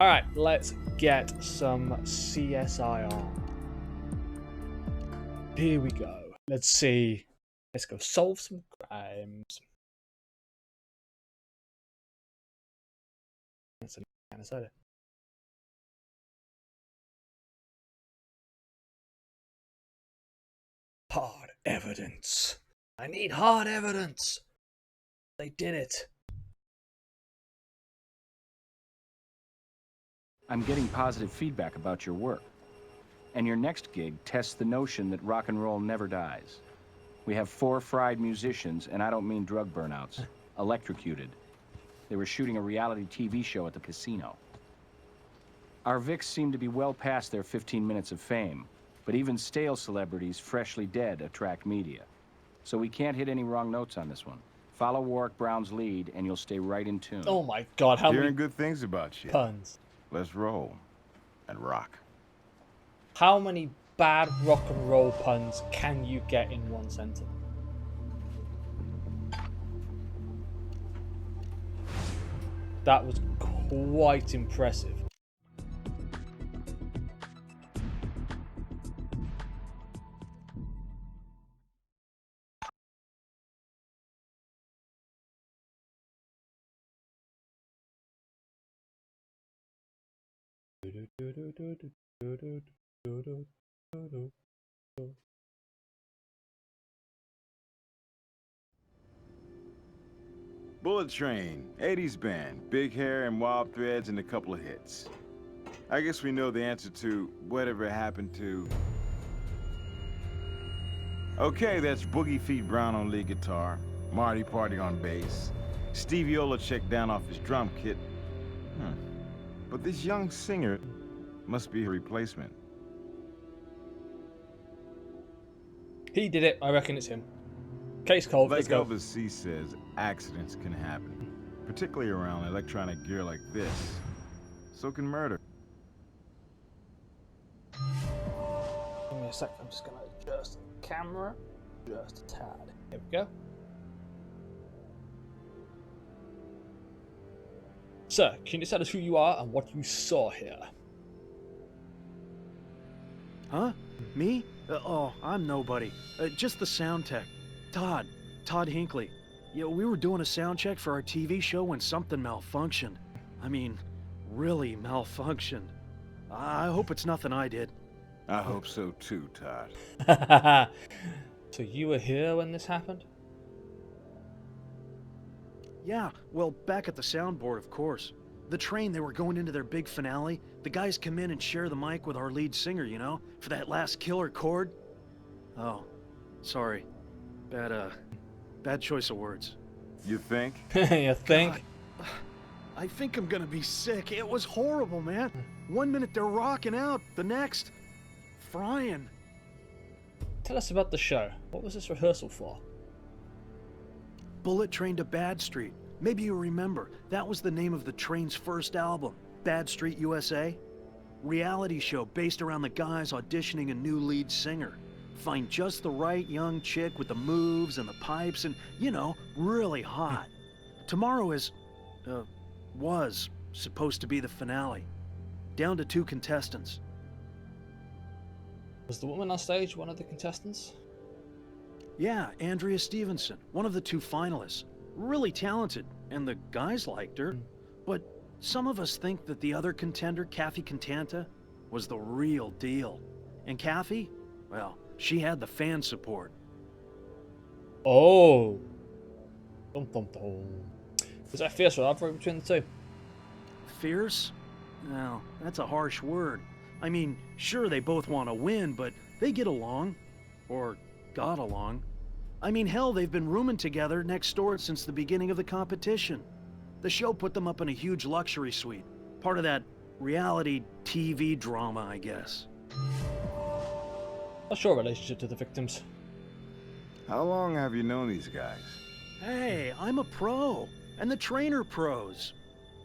Alright, let's get some CSI on. Here we go. Let's see. Let's go solve some crimes. That's a kind of soda. Hard evidence. I need hard evidence. They did it. I'm getting positive feedback about your work. And your next gig tests the notion that rock and roll never dies. We have 4 fried musicians, and I don't mean drug burnouts, electrocuted. They were shooting a reality TV show at the casino. Our Vics seem to be well past their 15 minutes of fame, but even stale celebrities freshly dead attract media. So we can't hit any wrong notes on this one. Follow Warwick Brown's lead, and you'll stay right in tune. Oh my god, how Hearing many good things about you. puns? Let's roll and rock. How many bad rock and roll puns can you get in one sentence? That was quite impressive. Bullet Train, 80s band, big hair and wild threads and a couple of hits. I guess we know the answer to whatever happened to... Okay, that's Boogie Feet Brown on lead guitar, Marty Party on bass, Stevie Olacek down off his drum kit. But this young singer must be a replacement. He did it. I reckon it's him. Case cold. Like Let's go. Elvis C says, accidents can happen, particularly around electronic gear like this. So can murder. Give me a sec. I'm just going to adjust the camera just a tad. Here we go. Sir, can you tell us who you are and what you saw here? Huh? Me? Oh, I'm nobody. Just the sound tech. Todd Hinckley. Yeah, we were doing a sound check for our TV show when something malfunctioned. I mean, really malfunctioned. I hope it's nothing I did. I hope so too, Todd. So you were here when this happened? Yeah, well, back at the soundboard, of course. The train, they were going into their big finale. The guys come in and share the mic with our lead singer, you know, for that last killer chord. Oh, sorry. Bad choice of words. You think? You think? God, I think I'm gonna be sick. It was horrible, man. One minute they're rocking out, the next, frying. Tell us about the show. What was this rehearsal for? Bullet Train to Bad Street. Maybe you remember, that was the name of the train's first album, Bad Street USA. Reality show based around the guys auditioning a new lead singer. Find just the right young chick with the moves and the pipes and, you know, really hot. Tomorrow was supposed to be the finale. Down to 2 contestants. Was the woman on stage one of the contestants? Yeah, Andrea Stevenson, one of the 2 finalists. Really talented, and the guys liked her. But some of us think that the other contender, Kathy Cantanta, was the real deal. And Kathy, well, she had the fan support. Oh. Dum, dum, dum. Was that fierce rivalry between the two? Fierce? Well, that's a harsh word. I mean, sure, they both want to win, but they get along. Or got along. I mean, hell, they've been rooming together next door since the beginning of the competition. The show put them up in a huge luxury suite. Part of that reality TV drama, I guess. What's your relationship to the victims? How long have you known these guys? Hey, I'm a pro, and the trainer pros.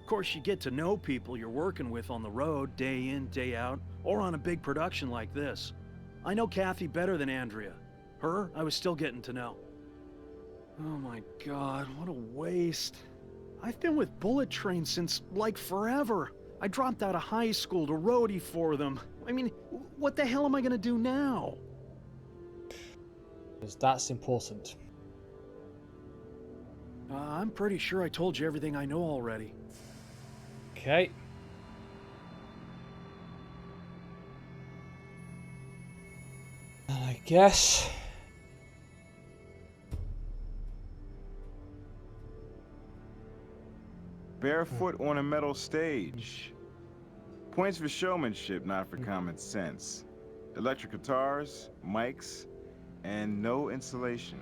Of course, you get to know people you're working with on the road, day in, day out, or on a big production like this. I know Kathy better than Andrea. Her, I was still getting to know. Oh my god, what a waste. I've been with Bullet Train since, like, forever. I dropped out of high school to roadie for them. I mean, what the hell am I gonna do now? Because that's important. I'm pretty sure I told you everything I know already. Okay. And I guess... Barefoot on a metal stage. Points for showmanship, not for common sense. Electric guitars, mics, and no insulation.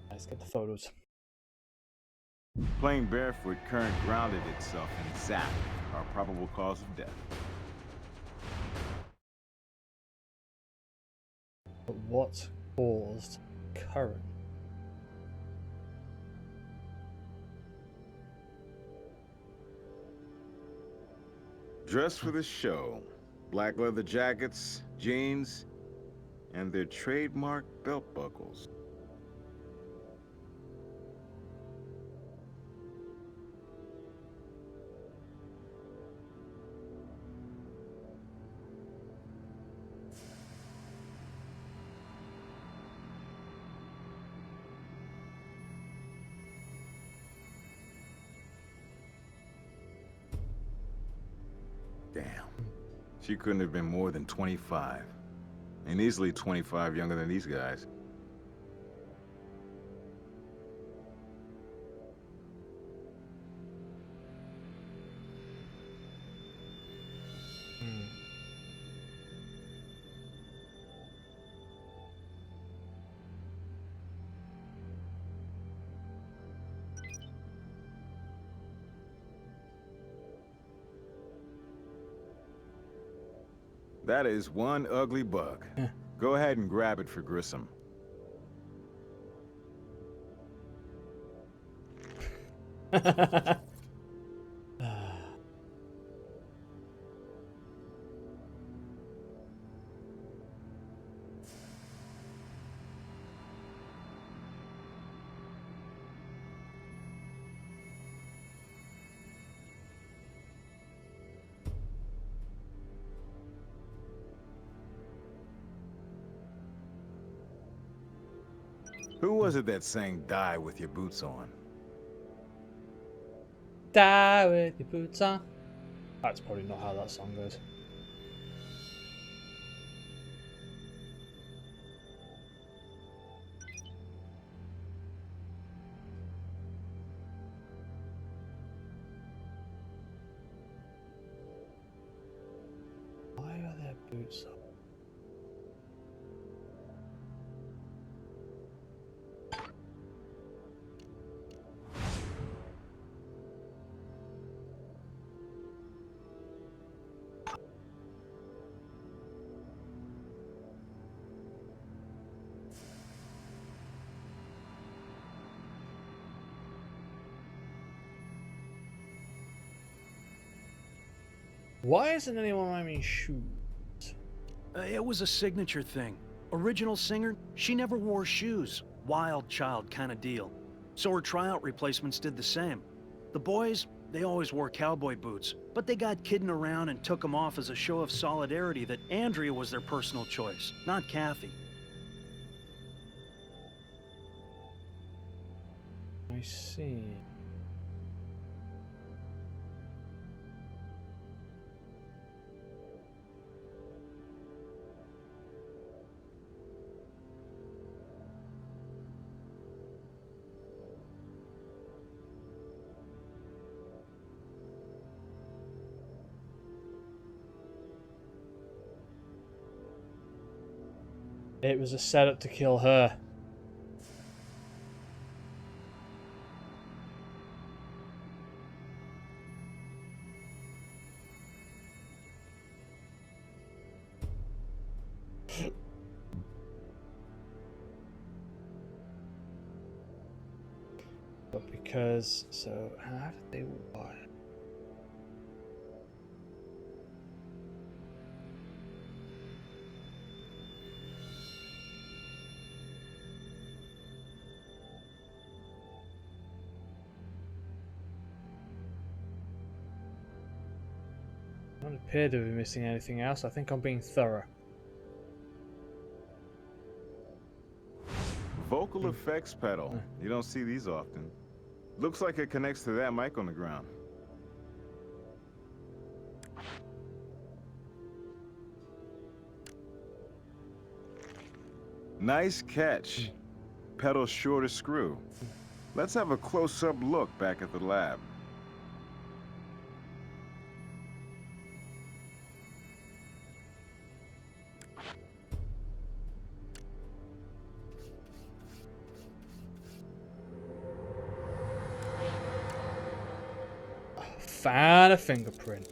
Let's get the photos. Playing barefoot, current grounded itself in zap, our probable cause of death. But what caused current? Dressed for the show. Black leather jackets, jeans, and their trademark belt buckles. Damn. She couldn't have been more than 25. And easily 25 younger than these guys. That is one ugly bug. Go ahead and grab it for Grissom. Who was it that sang Die With Your Boots On? Die with your boots on. That's probably not how that song goes. Why are their boots on? Why isn't anyone wearing shoes? It was a signature thing. Original singer, she never wore shoes. Wild child kind of deal. So her tryout replacements did the same. The boys, they always wore cowboy boots, but they got kidding around and took them off as a show of solidarity that Andrea was their personal choice, not Kathy. I see. It was a setup to kill her. But because, so how did they wire? Don't appear to be missing anything else. I think I'm being thorough. Vocal effects pedal. You don't see these often. Looks like it connects to that mic on the ground. Nice catch. Pedal sure to screw. Let's have a close-up look back at the lab. Found a fingerprint.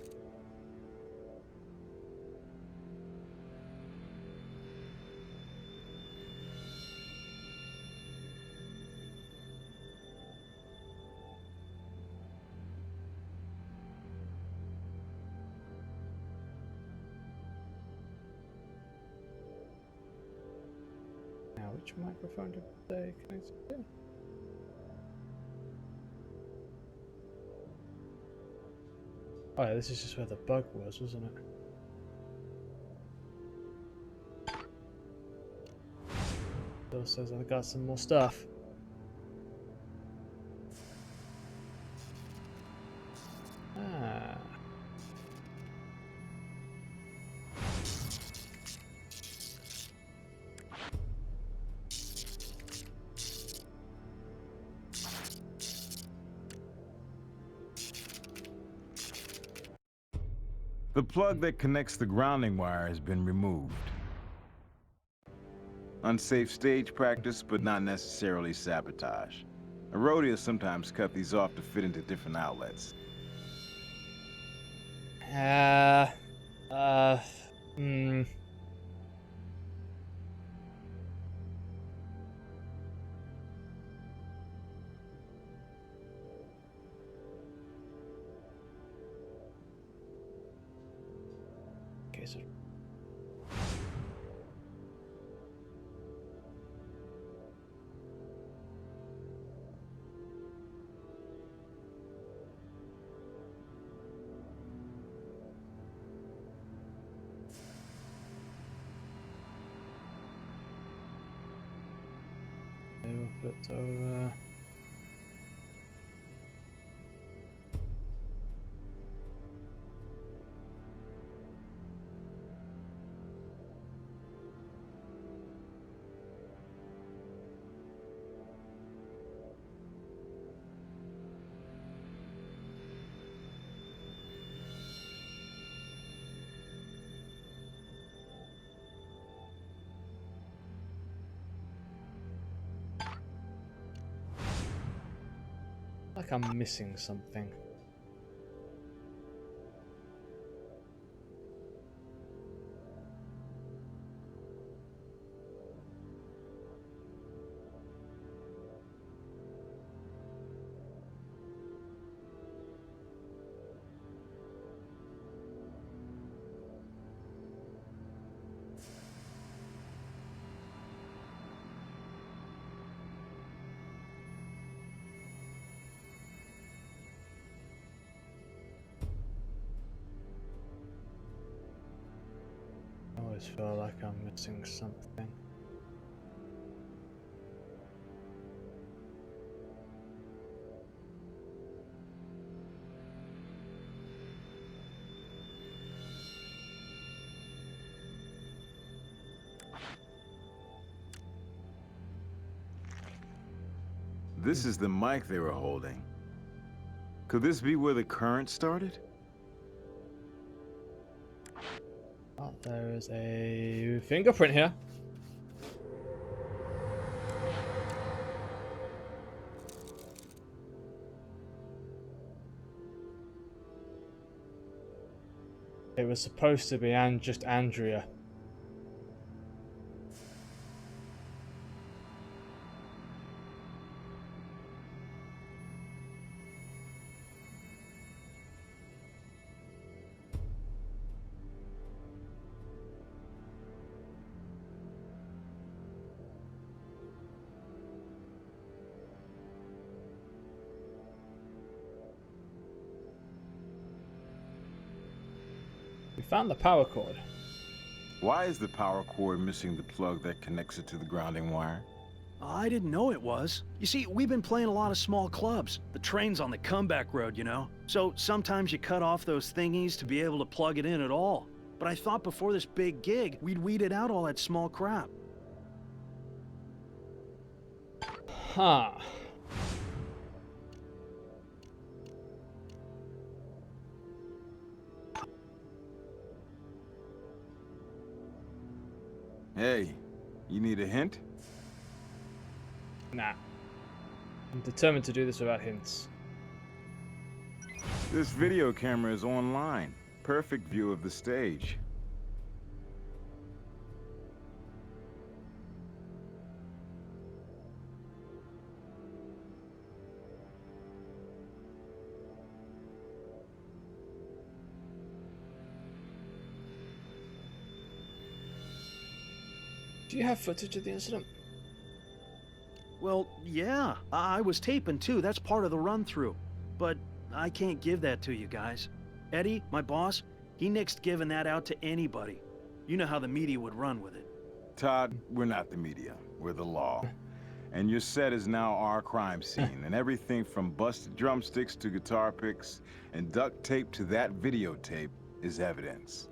Now, which microphone did they connect to? Oh yeah, this is just where the bug was, wasn't it? Still says I've got some more stuff. Ah. The plug that connects the grounding wire has been removed. Unsafe stage practice, but not necessarily sabotage. A rodeo sometimes cut these off to fit into different outlets. Hmm. Okay, so flipped over. Like I'm missing something. I always feel like I'm missing something. This is the mic they were holding. Could this be where the current started? Oh, there is a fingerprint here. It was supposed to be just Andrea. found the power cord. Why is the power cord missing the plug that connects it to the grounding wire? I didn't know it was. You see, we've been playing a lot of small clubs. The train's on the comeback road, you know? So sometimes you cut off those thingies to be able to plug it in at all. But I thought before this big gig, we'd weeded out all that small crap. Huh. Hey, you need a hint? Nah. I'm determined to do this without hints. This video camera is online. Perfect view of the stage. Do you have footage of the incident? Well, yeah, I was taping too. That's part of the run-through. But I can't give that to you guys. Eddie, my boss, he nixed giving that out to anybody. You know how the media would run with it. Todd, we're not the media. We're the law. And your set is now our crime scene, and everything from busted drumsticks to guitar picks and duct tape to that videotape is evidence.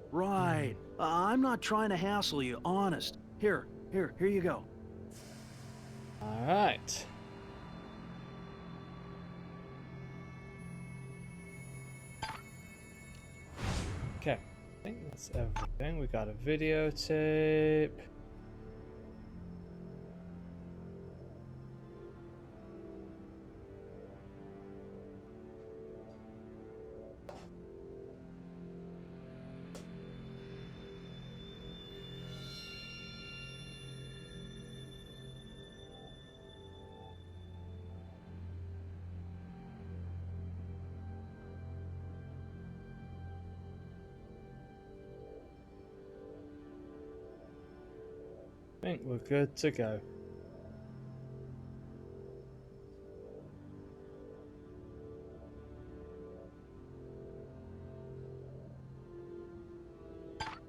Right. I'm not trying to hassle you, honest. Here you go. Alright. Okay. I think that's everything. We got a videotape. I think we're good to go.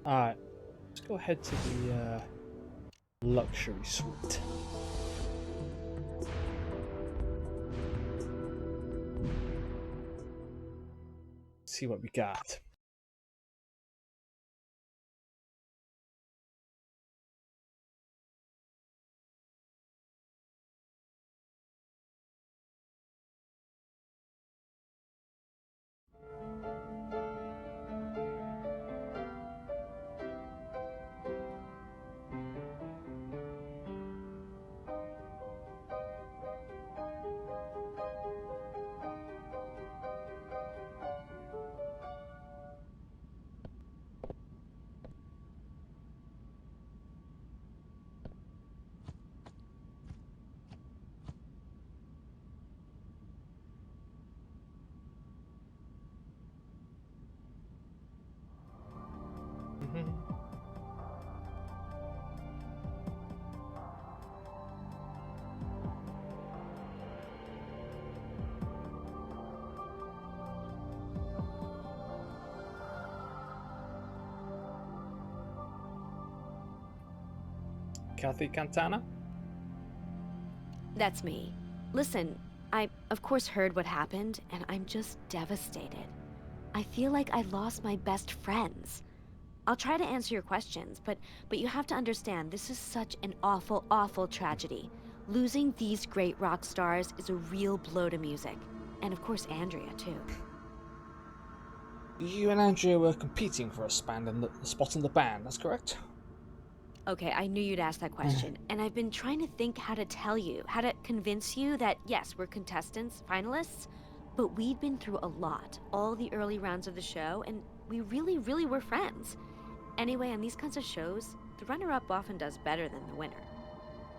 Alright, let's go ahead to the luxury suite. See what we got. Kathy Cantana? That's me. Listen, I of course heard what happened, and I'm just devastated. I feel like I lost my best friends. I'll try to answer your questions, but you have to understand, this is such an awful, awful tragedy. Losing these great rock stars is a real blow to music. And of course, Andrea, too. You and Andrea were competing for a spot in the band, that's correct? Okay, I knew you'd ask that question, and I've been trying to think how to tell you, how to convince you that, yes, we're contestants, finalists, but we'd been through a lot, all the early rounds of the show, and we really, really were friends. Anyway, on these kinds of shows, the runner-up often does better than the winner.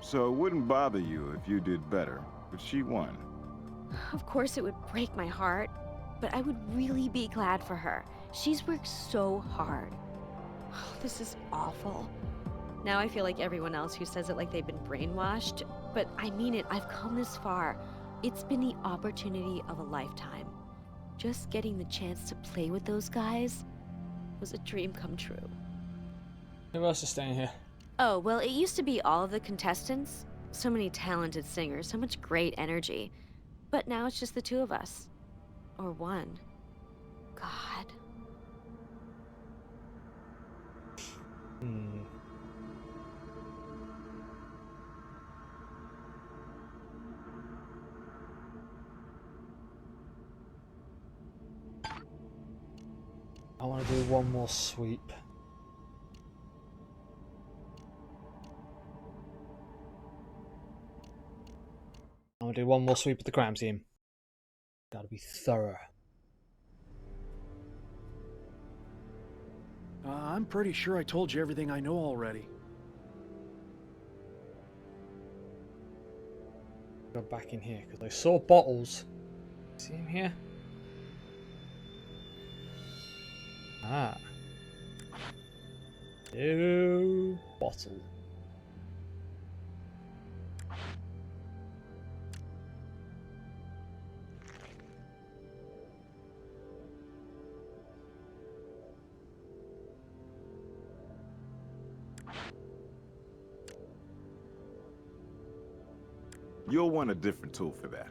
So it wouldn't bother you if you did better, but she won. Of course it would break my heart, but I would really be glad for her. She's worked so hard. This is awful. Now I feel like everyone else who says it like they've been brainwashed, but I mean it, I've come this far. It's been the opportunity of a lifetime. Just getting the chance to play with those guys, was a dream come true. Who else is staying here? Oh, well, it used to be all of the contestants. So many talented singers, so much great energy. But now it's just the two of us. Or one. God. Hmm. I want to do one more sweep. I want to do one more sweep of the crime scene. Gotta be thorough. I'm pretty sure I told you everything I know already. Go back in here because I saw bottles. See him here? Ah. New bottle. You'll want a different tool for that.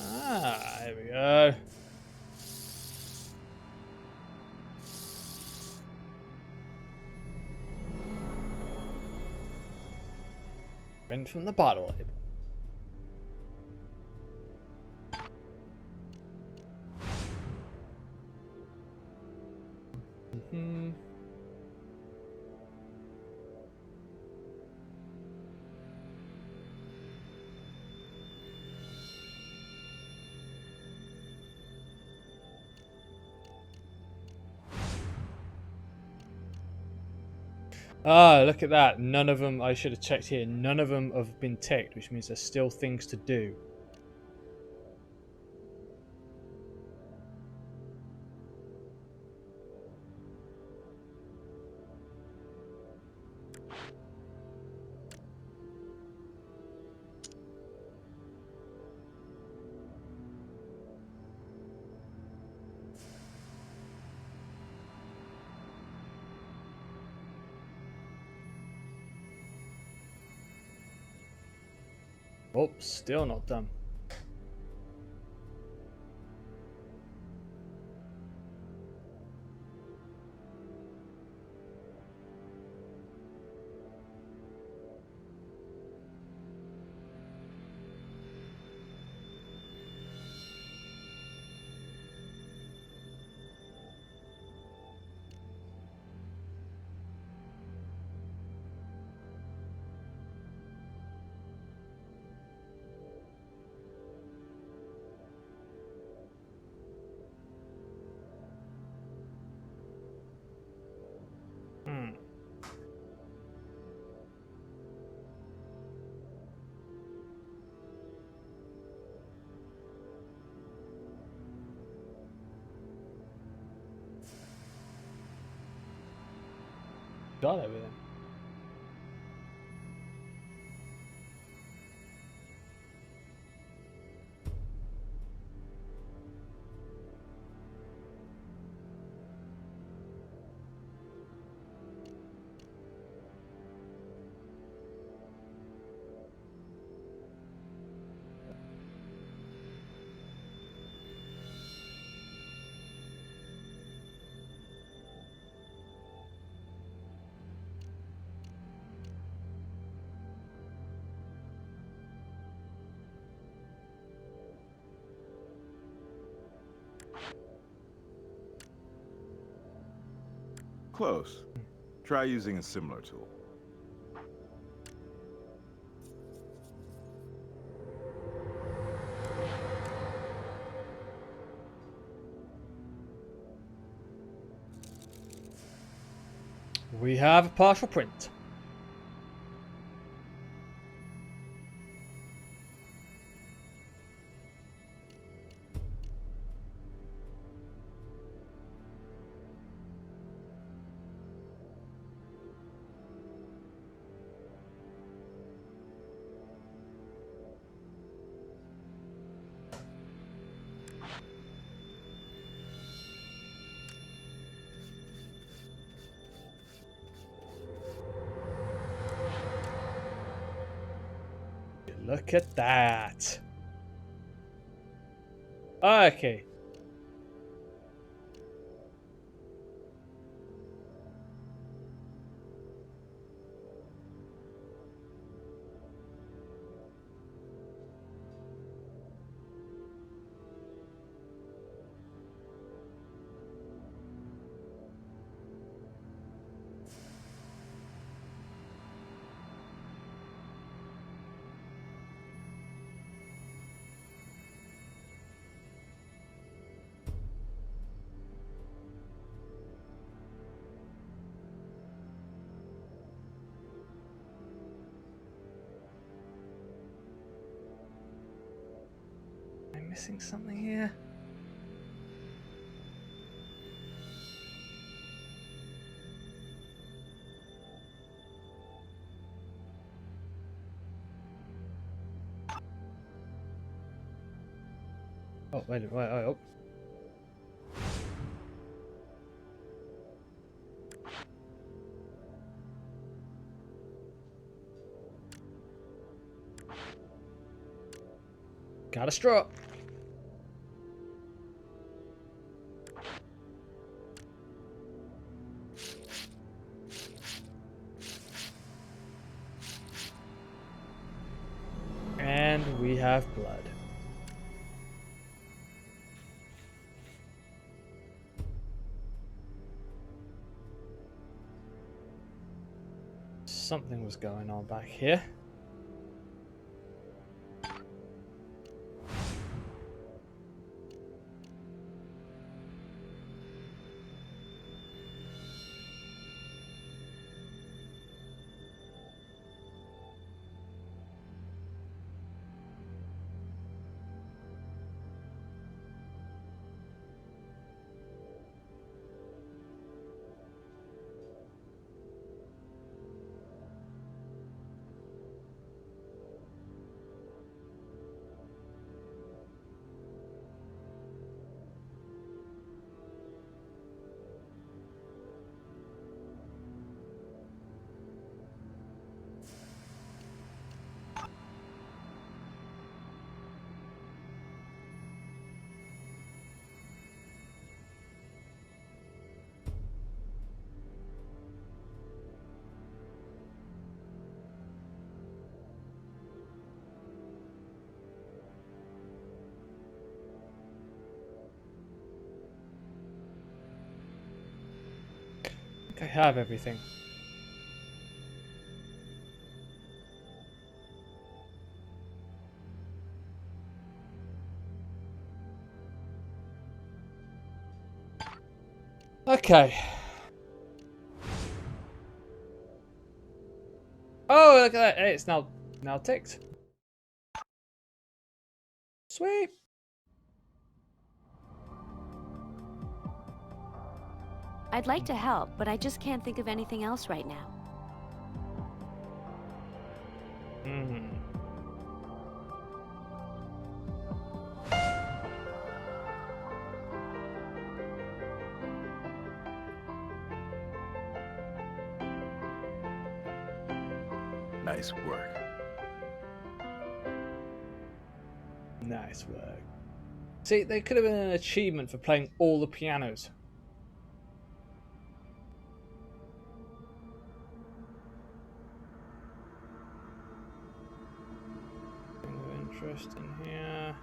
Ah, here we go. Drink from the bottle. Mm-hmm. Ah, look at that. None of them, I should have checked here, none of them have been ticked, which means there's still things to do. Oh, still not done. Hmm. Got everything. Close. Try using a similar tool. We have a partial print. Look at that. Okay. Missing something here? Oh, wait, oh. Got a straw. And we have blood. Something was going on back here. I have everything. Okay. Oh, look at that. Hey, it's now ticked. Sweet. I'd like to help, but I just can't think of anything else right now. Nice work. Nice work. See, there could have been an achievement for playing all the pianos. Interest in here.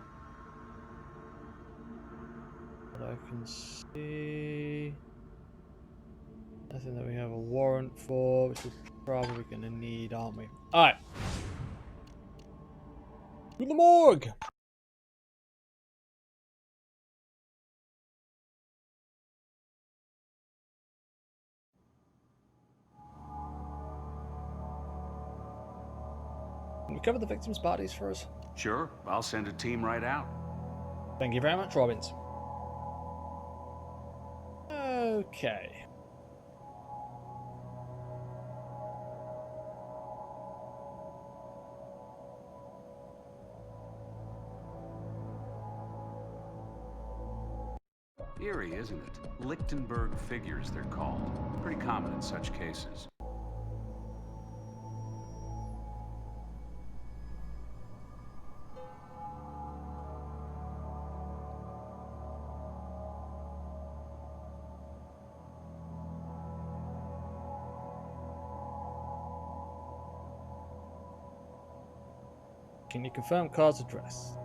What I can see. Nothing that we have a warrant for, which we're probably going to need, aren't we? Alright. To the morgue! Can you cover the victims' bodies for us? Sure, I'll send a team right out. Thank you very much, Robbins. Okay. Eerie, isn't it? Lichtenberg figures, they're called. Pretty common in such cases. Can you confirm cause of death?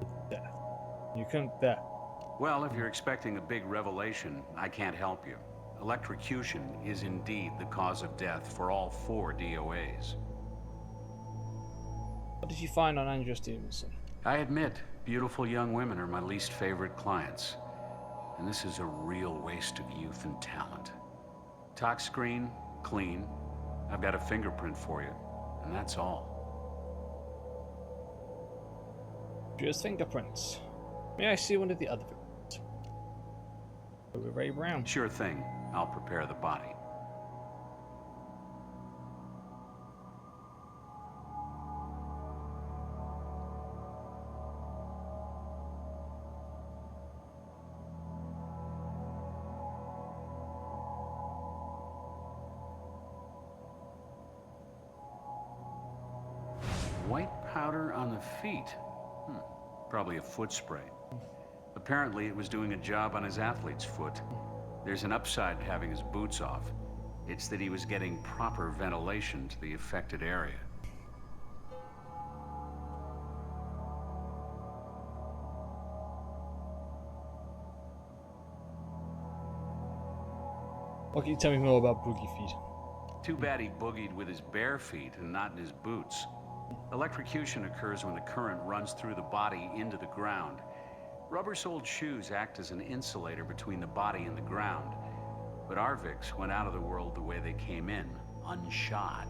You couldn't there. Well, if you're expecting a big revelation, I can't help you. Electrocution is indeed the cause of death for all 4 DOAs. What did you find on Andrew Stevenson? I admit, beautiful young women are my least favorite clients. And this is a real waste of youth and talent. Tox screen, clean. I've got a fingerprint for you, and that's all. Just fingerprints. May I see one of the other victims? Over Ray Brown. Sure thing. I'll prepare the body. White powder on the feet. Probably a foot spray. Apparently, it was doing a job on his athlete's foot. There's an upside to having his boots off. It's that he was getting proper ventilation to the affected area. What can you tell me more about Boogie Feet? Too bad he boogied with his bare feet and not in his boots. Electrocution occurs when the current runs through the body into the ground. Rubber-soled shoes act as an insulator between the body and the ground. But our Vicks went out of the world the way they came in, unshod.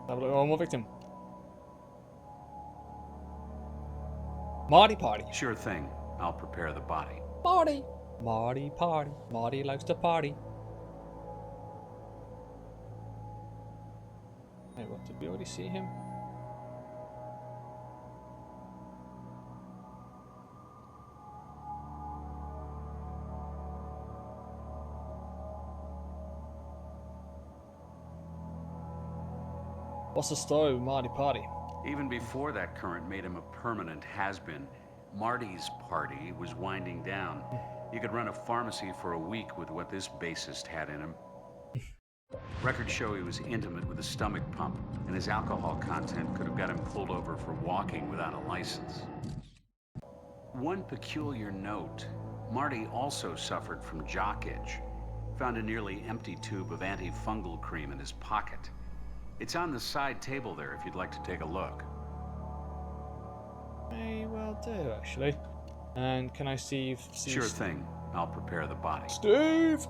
Have a look at one more victim. Marty Party. Sure thing. I'll prepare the body. Marty. Marty Party. Marty likes to party. Hey, what, did we already see him? What's the story with Marty Party? Even before that current made him a permanent has-been, Marty's party was winding down. You could run a pharmacy for a week with what this bassist had in him. Records show he was intimate with a stomach pump, and his alcohol content could have got him pulled over for walking without a license. One peculiar note, Marty also suffered from jock itch. Found a nearly empty tube of antifungal cream in his pocket. It's on the side table there if you'd like to take a look. May well do, actually. And can I see... Sure thing. I'll prepare the body. Steve!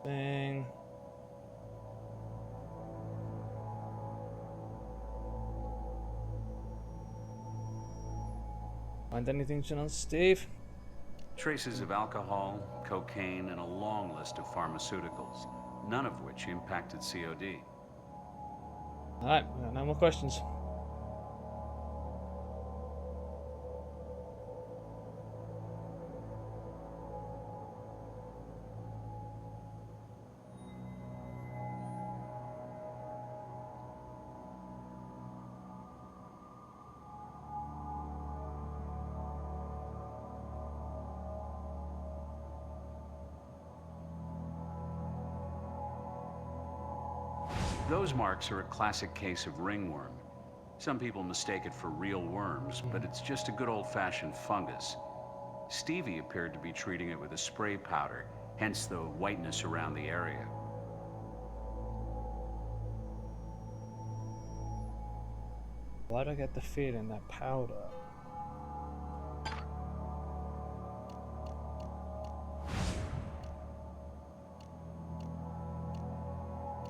Thing. Find anything on Steve? Traces of alcohol, cocaine, and a long list of pharmaceuticals, none of which impacted COD. Alright, we got no more questions. Those marks are a classic case of ringworm. Some people mistake it for real worms, but it's just a good old-fashioned fungus. Stevie appeared to be treating it with a spray powder, hence the whiteness around the area. Why do I get the feeling that powder?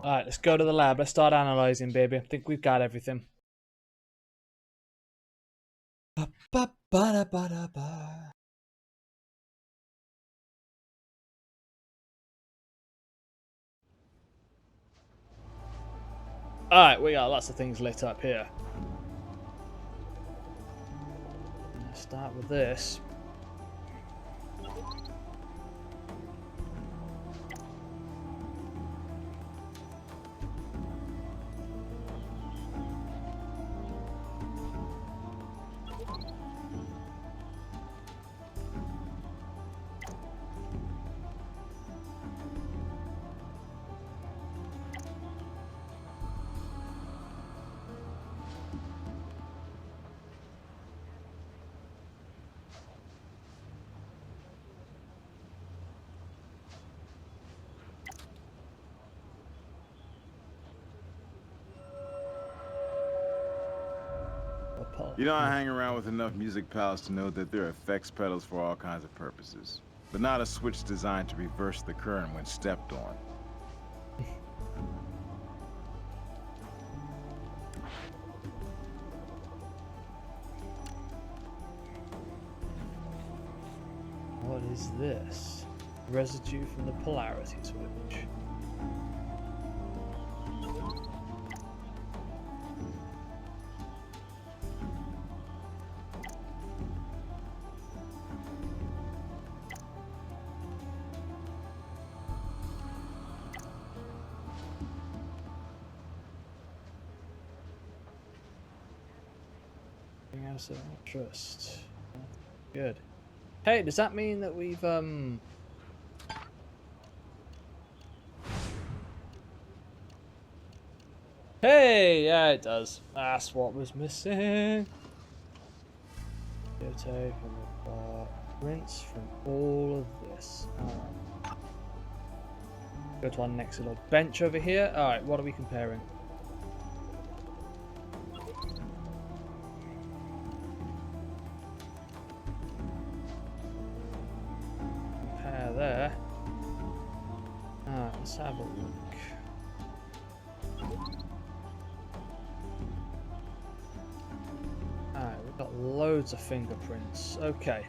Alright, let's go to the lab. Let's start analysing, baby. I think we've got everything. Ba-ba-ba-da-ba-da-ba. Alright, we got lots of things lit up here. Let's start with this. pull. You know, I hang around with enough music pals to know that there are effects pedals for all kinds of purposes, but not a switch designed to reverse the current when stepped on. What is this? Residue from the polarity switch. Anything else of interest? Good. Hey, does that mean that we've Hey, yeah, it does. That's what was missing. Videotape and we've got prints from all of this. Alright. Go to our next little bench over here. Alright, what are we comparing? Compare there. Alright, let's have a look. Alright, we've got loads of fingerprints. Okay.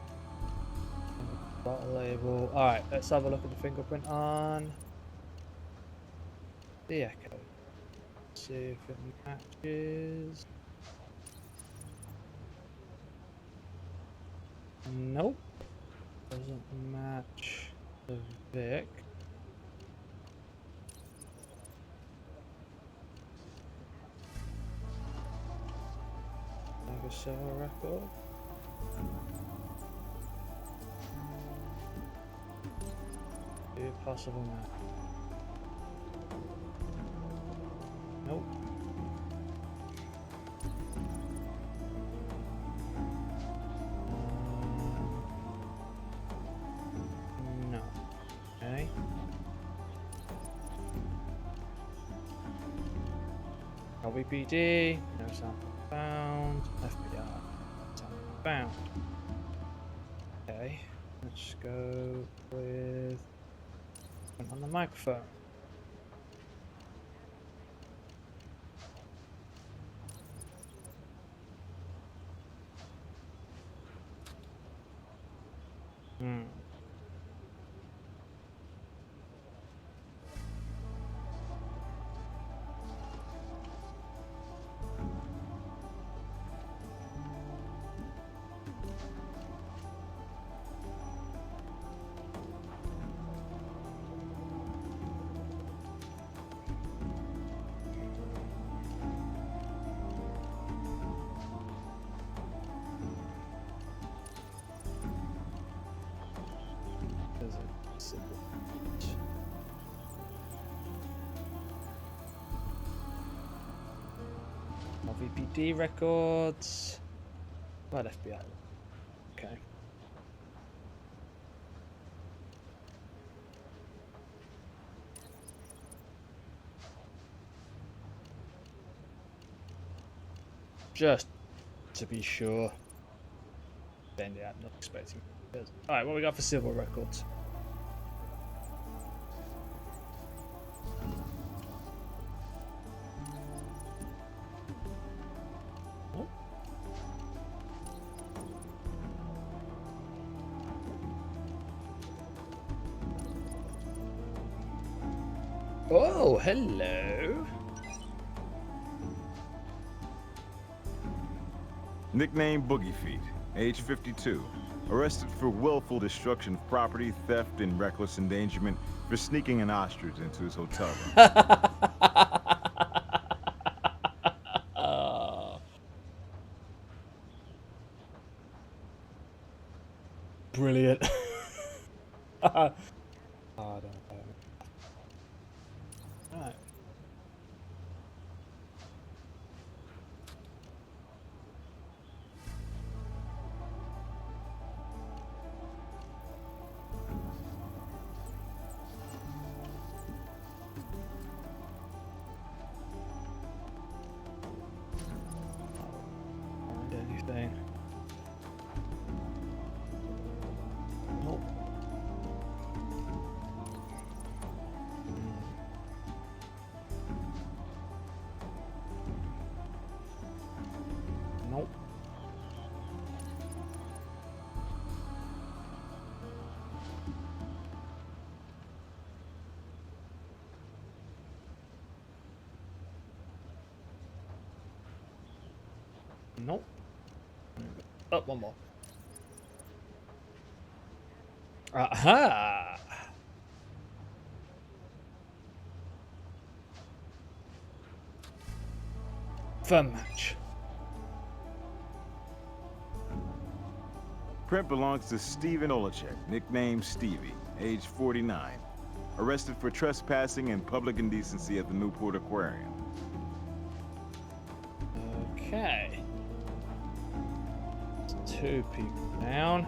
Got a label. Alright, let's have a look at the fingerprint on the Echo. See if it matches. Nope. Doesn't match the Vic. Like a silver record. Be a possible match. Nope. No. Okay. LVPD. No sample found. FBI. Sample found. Okay. Let's go with on the microphone. VPD records. What FBI? Okay. Just to be sure. Then yeah, I'm not expecting. Alright, what we got for civil records? Oh, hello. Nickname Boogie Feet, age 52. Arrested for willful destruction of property, theft, and reckless endangerment for sneaking an ostrich into his hotel room. Brilliant. I don't know. Right. Find Nope. Up one more. Aha! Fun match. Print belongs to Steven Olacek, nicknamed Stevie, age 49. Arrested for trespassing and public indecency at the Newport Aquarium. Okay. There's 2 people down.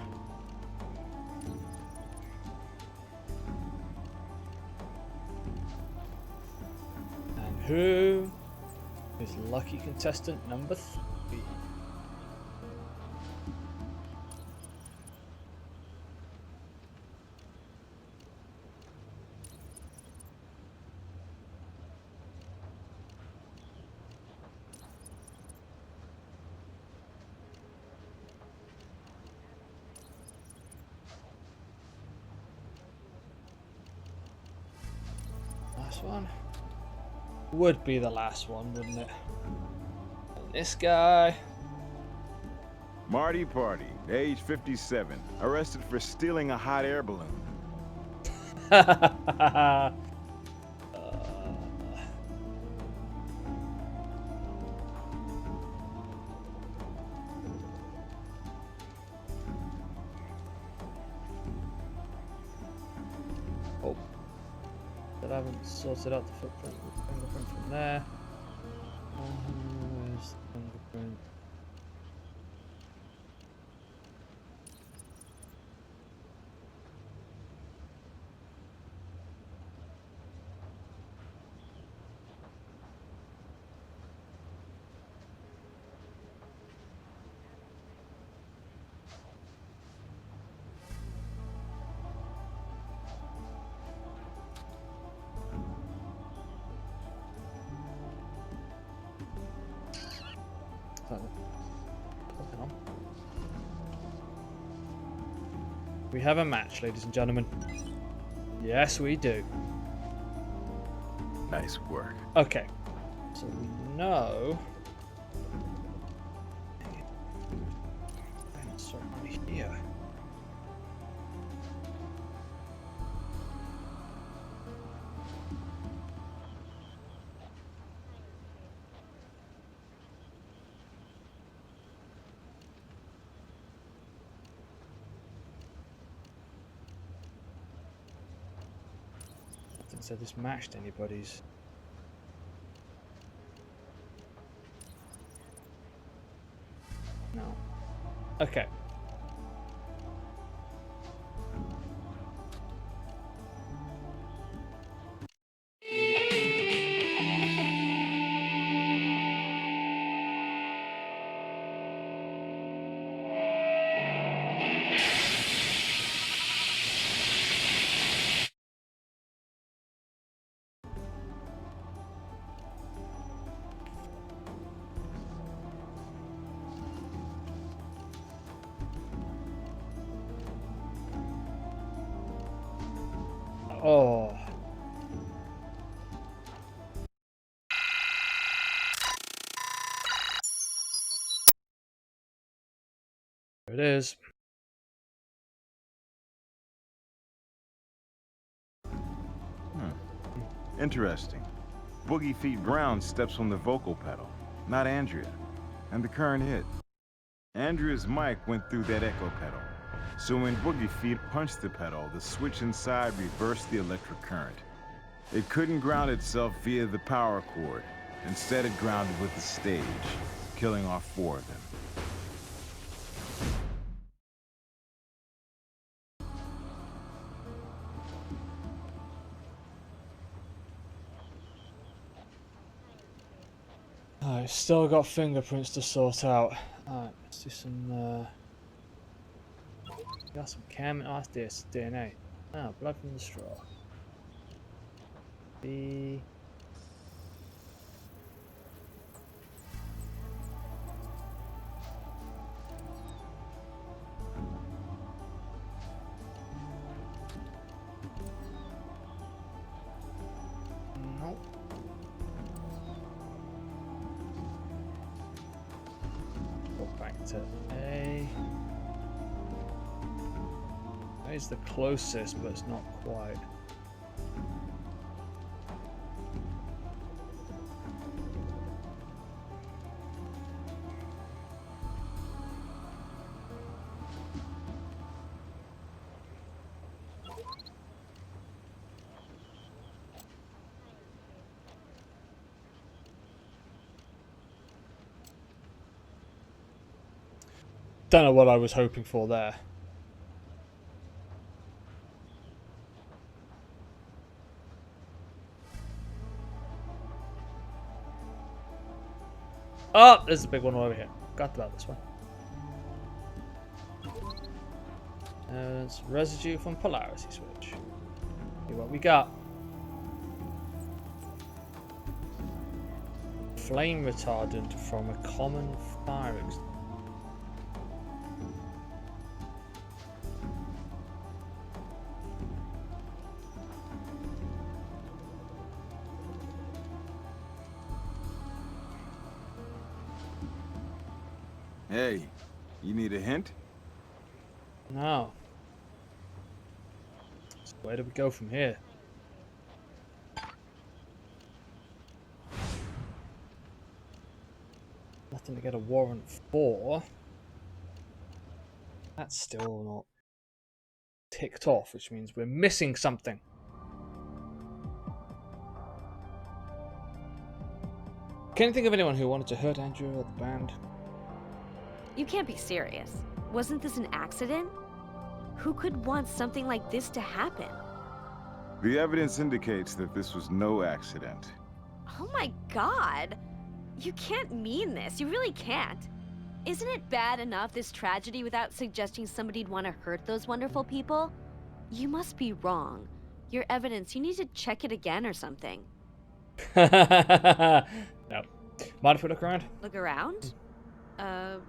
And who is lucky contestant number 3? Last one. Would be the last one, wouldn't it? And this guy. Marty Party, age 57. Arrested for stealing a hot air balloon. Oh. That I haven't sorted out the fingerprint from there. Where's the fingerprint? We have a match, ladies and gentlemen. Yes, we do. Nice work. Okay. So we know. Certainly here. So this matched anybody's. No. Okay. Oh. There it is. Interesting. Boogie Feet Brown steps on the vocal pedal, not Andrea. And the current hit. Andrea's mic went through that echo pedal. So when Boogie Feet punched the pedal, the switch inside reversed the electric current. It couldn't ground itself via the power cord. Instead, it grounded with the stage, killing off 4 of them. I've still got fingerprints to sort out. Alright, let's do some got some chem. Oh, that's DNA. Ah, blood from the straw. B. Nope. 2. sector A. That is the closest, but it's not quite. Don't know what I was hoping for there. Oh, there's a big one over here. Forgot about this one. It's residue from polarity switch. See what we got. Flame retardant from a common fire extinguisher. Hey, you need a hint? No. So where do we go from here? Nothing to get a warrant for. That's still not ticked off, which means we're missing something. Can you think of anyone who wanted to hurt Andrew or the band? You can't be serious. Wasn't this an accident? Who could want something like this to happen? The evidence indicates that this was no accident. Oh my god! You can't mean this. You really can't. Isn't it bad enough, this tragedy, without suggesting somebody'd want to hurt those wonderful people? You must be wrong. Your evidence, you need to check it again or something. No. Mind if we look around? Look around?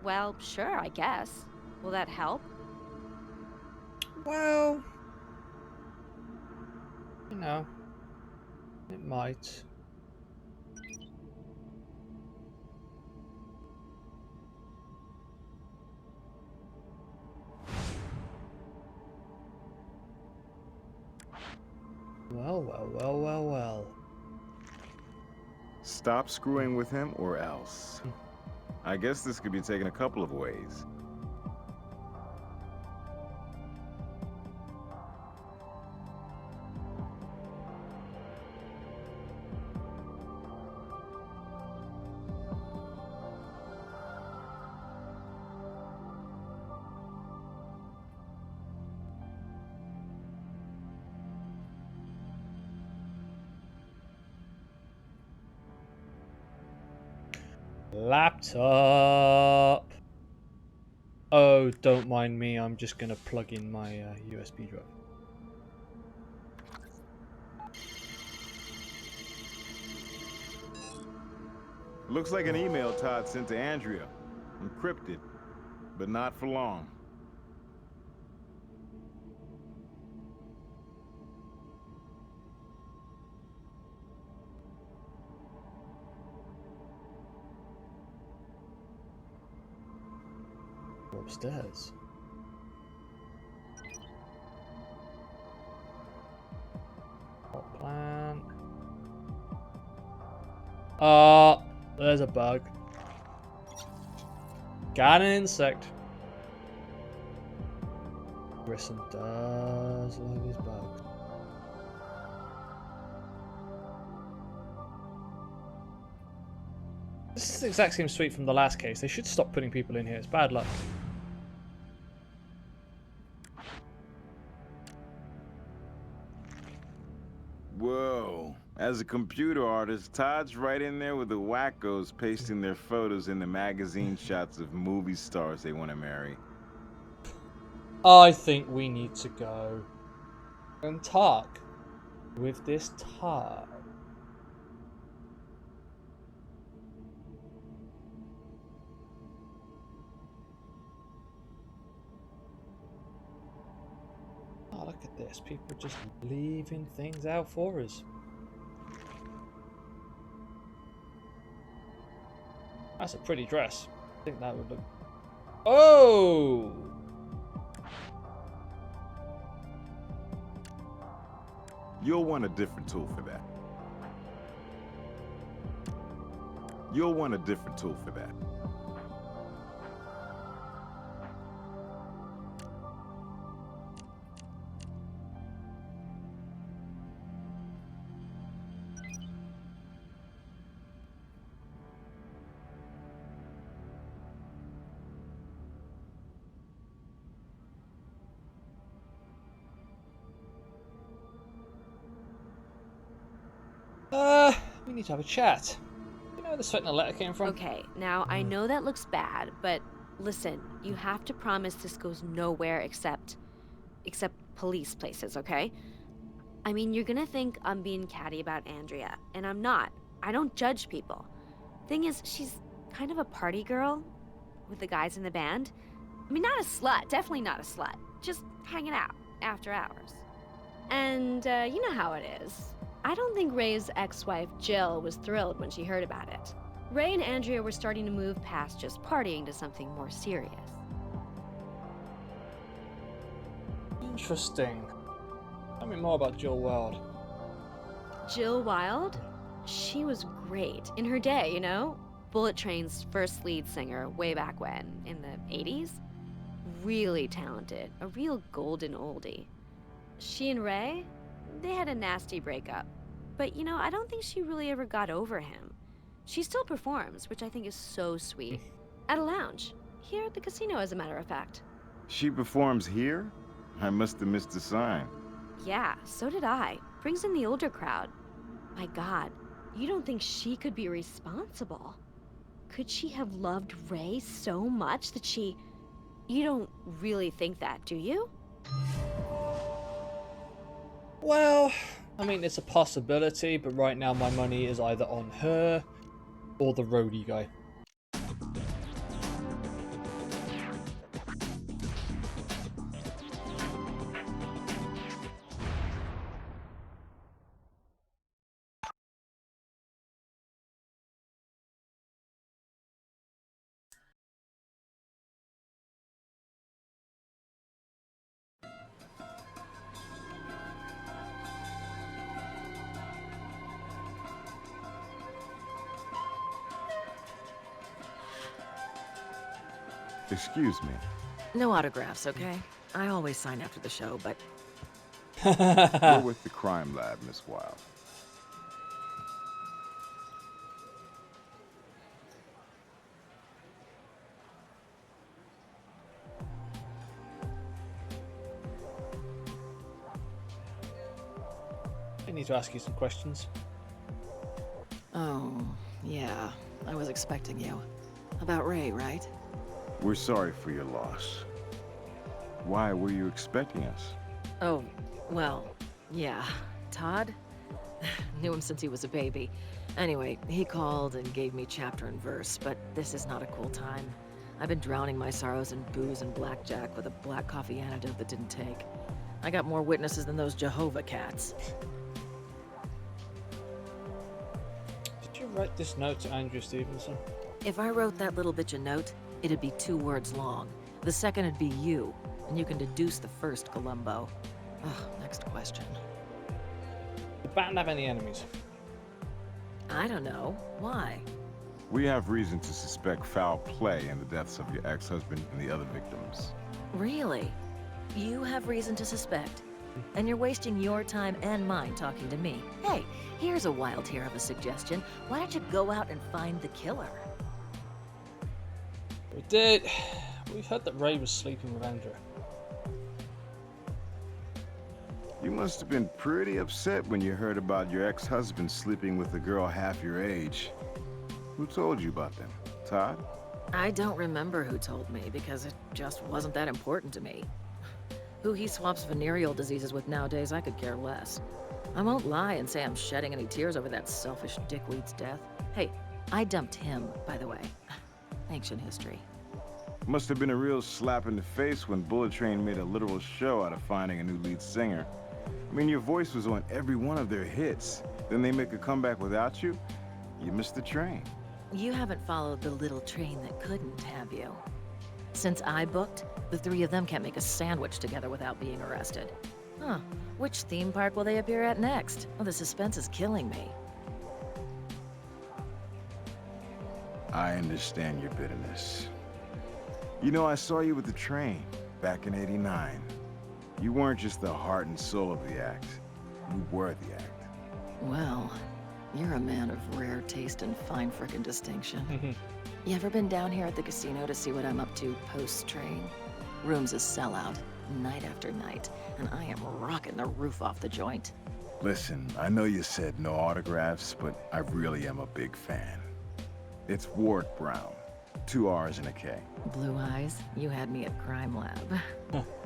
Well, sure, I guess. Will that help? Well, you know, it might. Well. Stop screwing with him or else. I guess this could be taken a couple of ways. Laptop. Oh, don't mind me. I'm just gonna plug in my USB drive. Looks like an email Todd sent to Andrea. Encrypted, but not for long. Go upstairs. Hot plant. Oh, there's a bug. Got an insect. Grissom does love his bugs. This is the exact same suite from the last case. They should stop putting people in here. It's bad luck. Whoa. As a computer artist, Todd's right in there with the wackos pasting their photos in the magazine shots of movie stars they want to marry. I think we need to go and talk with this Todd. Oh, look at this. People are just leaving things out for us. That's a pretty dress. I think that would look Oh! You'll want a different tool for that. You'll want a different tool for that. We need to have a chat. You know where the Sentinel letter came from? Okay, now I know that looks bad, but listen, you have to promise this goes nowhere except police places, okay? I mean, you're gonna think I'm being catty about Andrea, and I'm not. I don't judge people. Thing is, she's kind of a party girl with the guys in the band. I mean, not a slut, definitely not a slut. Just hanging out after hours. And you know how it is. I don't think Ray's ex-wife, Jill, was thrilled when she heard about it. Ray and Andrea were starting to move past just partying to something more serious. Interesting. Tell me more about Jill Wild. Jill Wild? She was great. In her day, you know? Bullet Train's first lead singer way back when, in the 80s. Really talented. A real golden oldie. She and Ray? They had a nasty breakup. But, you know, I don't think she really ever got over him. She still performs, which I think is so sweet. At a lounge. Here at the casino, as a matter of fact. She performs here? I must have missed the sign. Yeah, so did I. Brings in the older crowd. My God, you don't think she could be responsible? Could she have loved Ray so much that she... You don't really think that, do you? Well, I mean, it's a possibility, but right now my money is either on her or the roadie guy. Excuse me. No autographs, okay? I always sign after the show, but We're with the crime lab, Miss Wild. I need to ask you some questions. oh, yeah, I was expecting you. About Ray, right? We're sorry for your loss. Why were you expecting us? Oh, well, yeah. Todd? Knew him since he was a baby. Anyway, he called and gave me chapter and verse, but this is not a cool time. I've been drowning my sorrows in booze and blackjack with a black coffee antidote that didn't take. I got more witnesses than those Jehovah cats. Did you write this note to Andrew Stevenson? If I wrote that little bitch a note, it'd be 2 words long. The second would be you, and you can deduce the first, Columbo. Ugh, next question. The band have any enemies? I don't know. Why? We have reason to suspect foul play in the deaths of your ex-husband and the other victims. Really? You have reason to suspect? And you're wasting your time and mine talking to me. Hey, here's a wild hair of a suggestion. Why don't you go out and find the killer? We did. We've heard that Ray was sleeping with Andrea. You must have been pretty upset when you heard about your ex-husband sleeping with a girl half your age. Who told you about them? Todd? I don't remember who told me because it just wasn't that important to me. Who he swaps venereal diseases with nowadays, I could care less. I won't lie and say I'm shedding any tears over that selfish dickweed's death. Hey, I dumped him, by the way. Ancient history. Must have been a real slap in the face when Bullet Train made a literal show out of finding a new lead singer. I mean, your voice was on every one of their hits. Then they make a comeback without you? You missed the train. You haven't followed the little train that couldn't, have you? Since I booked, the three of them can't make a sandwich together without being arrested. Huh. Which theme park will they appear at next? Oh, the suspense is killing me. I understand your bitterness. You know, I saw you with the train back in '89. You weren't just the heart and soul of the act. You were the act. Well, you're a man of rare taste and fine frickin' distinction. You ever been down here at the casino to see what I'm up to post-train? Room's a sellout, night after night, and I am rocking the roof off the joint. Listen, I know you said no autographs, but I really am a big fan. It's Ward Brown. 2 R's and a K. Blue eyes, you had me at Crime Lab.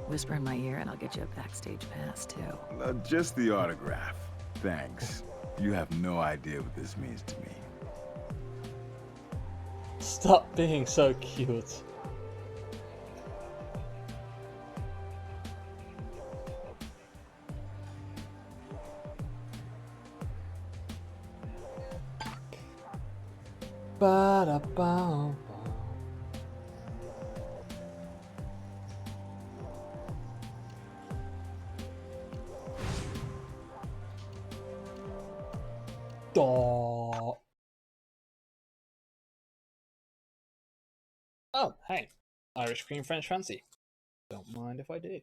Whisper in my ear and I'll get you a backstage pass, too. Just the autograph. Thanks. You have no idea what this means to me. Stop being so cute. Ba-da-bum. Oh, hey. Irish cream French fancy. Don't mind if I do.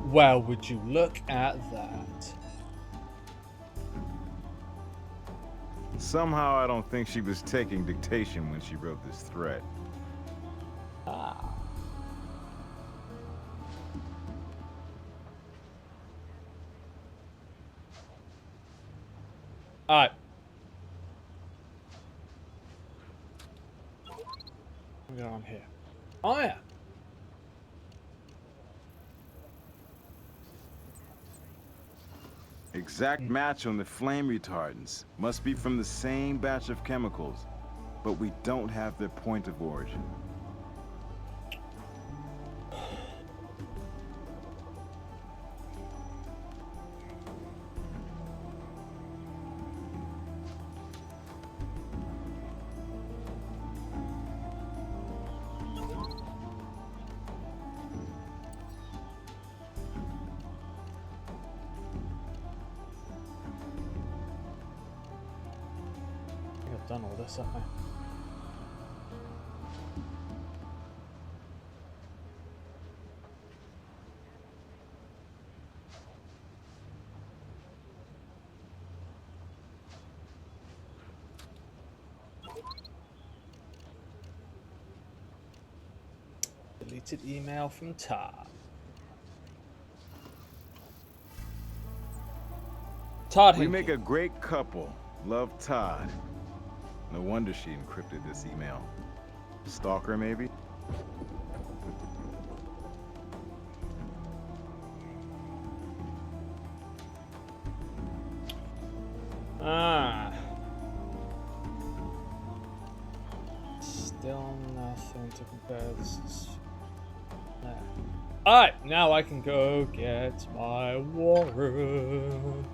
Well, would you look at that? Somehow I don't think she was taking dictation when she wrote this thread. Ah. Alright. What's going on here? Oh yeah. Exact match on the flame retardants. Must be from the same batch of chemicals. But we don't have their point of origin. I've done all this, haven't I? Deleted email from Todd. Todd We Hinckley. make a great couple. Love, Todd. No wonder she encrypted this email. Stalker, maybe? Ah. Still nothing to compare this. There. Alright, now I can go get my warrant.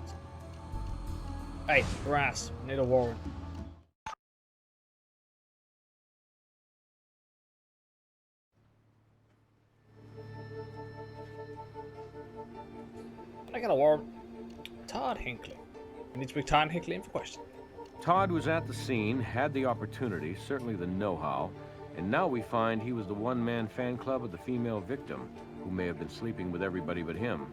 Hey, brass, need a warrant. I got a warrant. Todd Hinckley. I need to bring Todd Hinckley in for question. Todd was at the scene, had the opportunity, certainly the know-how, and now we find he was the one-man fan club of the female victim, who may have been sleeping with everybody but him.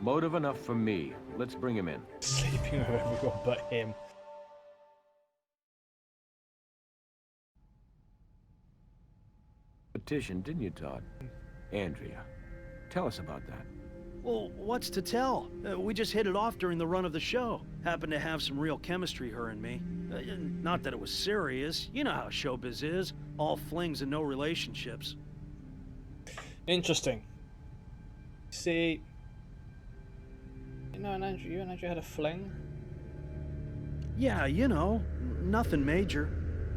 Motive enough for me. Let's bring him in. Sleeping with everyone but him. Petition, didn't you, Todd? Andrea, tell us about that. Well, what's to tell? We just hit it off during the run of the show. Happened to have some real chemistry, her and me. Not that it was serious. You know how showbiz is. All flings and no relationships. Interesting. See, you know, you and Andrew had a fling. Yeah, you know, nothing major.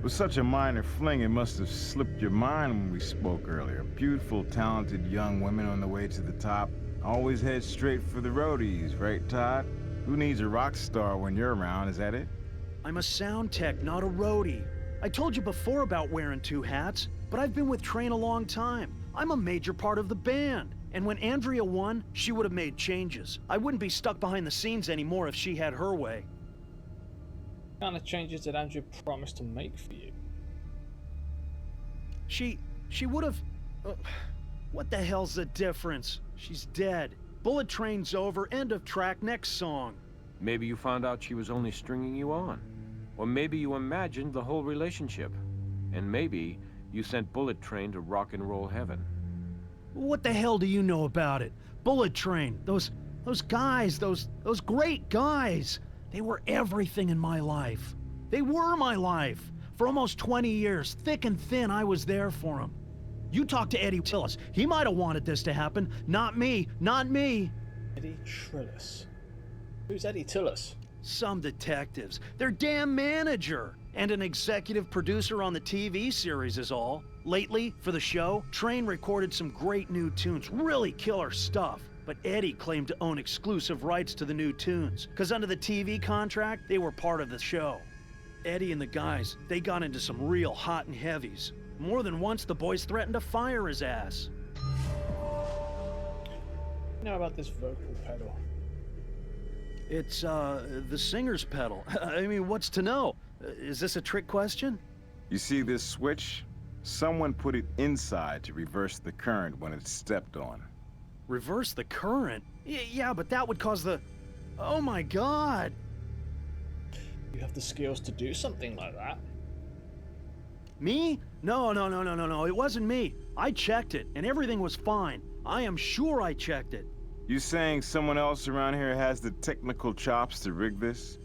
With such a minor fling, it must have slipped your mind when we spoke earlier. Beautiful, talented young women on the way to the top. Always head straight for the roadies, right, Todd? Who needs a rock star when you're around, is that it? I'm a sound tech, not a roadie. I told you before about wearing two hats, but I've been with Train a long time. I'm a major part of the band. And when Andrea won, she would have made changes. I wouldn't be stuck behind the scenes anymore if she had her way. What kind of changes did Andrew promise to make for you? She would have... what the hell's the difference? She's dead. Bullet Train's over, end of track, next song. Maybe you found out she was only stringing you on. Or maybe you imagined the whole relationship. And maybe you sent Bullet Train to rock and roll heaven. What the hell do you know about it? Bullet Train, those guys, those great guys. They were everything in my life. They were my life. For almost 20 years, thick and thin, I was there for them. You talk to Eddie Tillis. He might have wanted this to happen. Not me, not me. Eddie Trillis. Who's Eddie Tillis? Some detectives. Their damn manager. And an executive producer on the TV series is all. Lately, for the show, Train recorded some great new tunes. Really killer stuff. But Eddie claimed to own exclusive rights to the new tunes. Because under the TV contract, they were part of the show. Eddie and the guys, they got into some real hot and heavies. More than once, the boys threatened to fire his ass. You know about this vocal pedal? It's, the singer's pedal. I mean, what's to know? Is this a trick question? You see this switch? Someone put it inside to reverse the current when it's stepped on. Reverse the current? Yeah, but that would cause the... Oh my god! You have the skills to do something like that. Me? No, it wasn't me. I checked it, and everything was fine. I am sure I checked it. You saying someone else around here has the technical chops to rig this?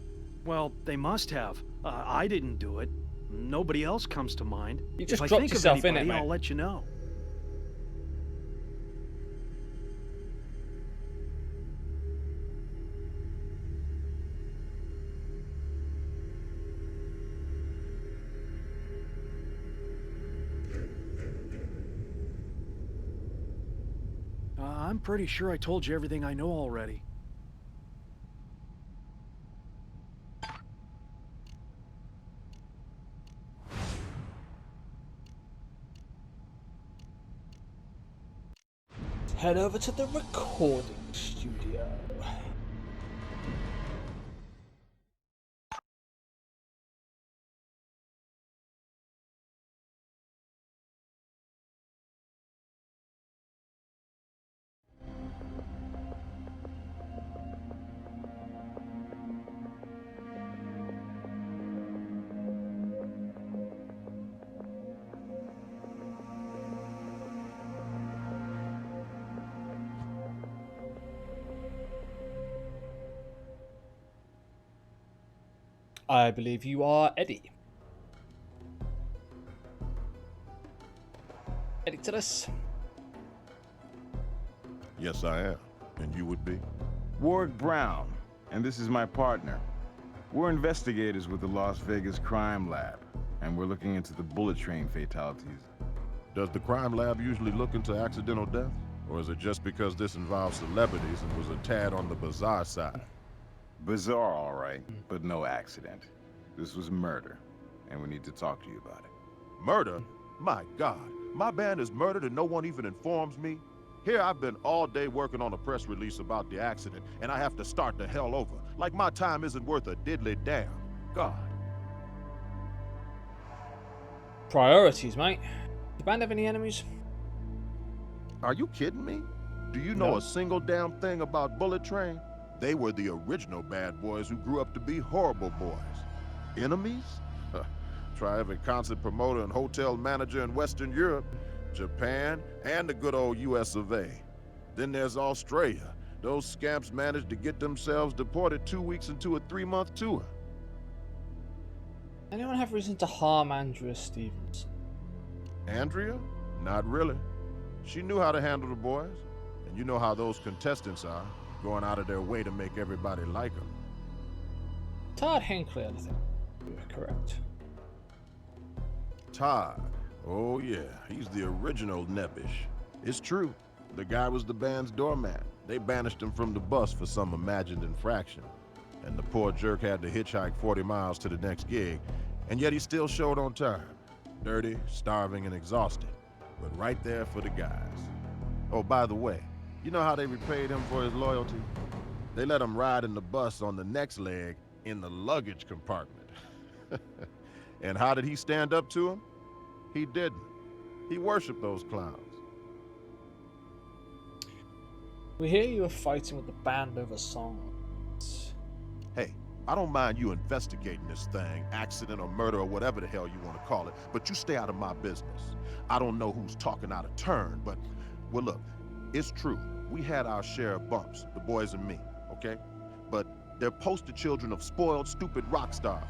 Well, they must have. I didn't do it. Nobody else comes to mind. You just if dropped I think yourself of anybody, in it, mate. I'll let you know. I'm pretty sure I told you everything I know already. Head over to the recording studio. I believe you are Eddie. Eddie Tillis. Yes, I am. And you would be? Warwick Brown, and this is my partner. We're investigators with the Las Vegas Crime Lab, and we're looking into the Bullet Train fatalities. Does the crime lab usually look into accidental deaths? Or is it just because this involves celebrities and was a tad on the bizarre side? Bizarre, all right, but no accident. This was murder, and we need to talk to you about it. Murder? My God, my band is murdered and no one even informs me? Here I've been all day working on a press release about the accident, and I have to start the hell over. Like my time isn't worth a diddly damn. God. Priorities, mate. The band have any enemies? Are you kidding me? Do you know No. a single damn thing about Bullet Train? They were the original bad boys who grew up to be horrible boys. Enemies? Try every concert promoter and hotel manager in Western Europe, Japan, and the good old US of A. Then there's Australia. Those scamps managed to get themselves deported 2 weeks into a 3-month tour. Anyone have reason to harm Andrea Stevens? Andrea? Not really. She knew how to handle the boys. And you know how those contestants are, going out of their way to make everybody like them. Todd Hinckley, I think. You're correct. Todd. Oh, yeah. He's the original Nebbish. It's true. The guy was the band's doormat. They banished him from the bus for some imagined infraction. And the poor jerk had to hitchhike 40 miles to the next gig, and yet he still showed on time. Dirty, starving, and exhausted, but right there for the guys. Oh, by the way, you know how they repaid him for his loyalty? They let him ride in the bus on the next leg in the luggage compartment. And how did he stand up to him? He didn't. He worshiped those clowns. We hear you were fighting with the band over songs. Hey, I don't mind you investigating this thing, accident or murder or whatever the hell you want to call it, but you stay out of my business. I don't know who's talking out of turn, but, well, look, it's true. We had our share of bumps, the boys and me, okay? But they're poster children of spoiled, stupid rock stars.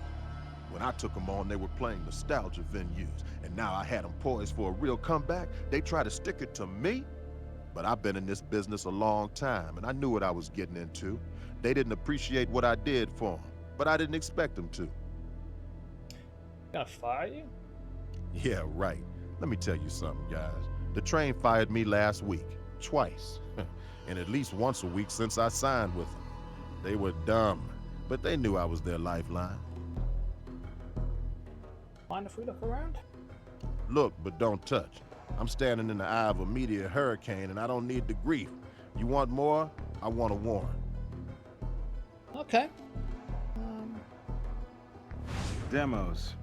When I took them on, they were playing nostalgia venues, and now I had them poised for a real comeback. They try to stick it to me, but I've been in this business a long time, and I knew what I was getting into. They didn't appreciate what I did for them, but I didn't expect them to. Gonna fire you? Yeah, right. Let me tell you something, guys. The train fired me last week, twice, and at least once a week since I signed with them. They were dumb, but they knew I was their lifeline. Mind if we look around? Look, but don't touch. I'm standing in the eye of a meteor hurricane, and I don't need the grief. You want more? I want a warrant. Okay. Demos.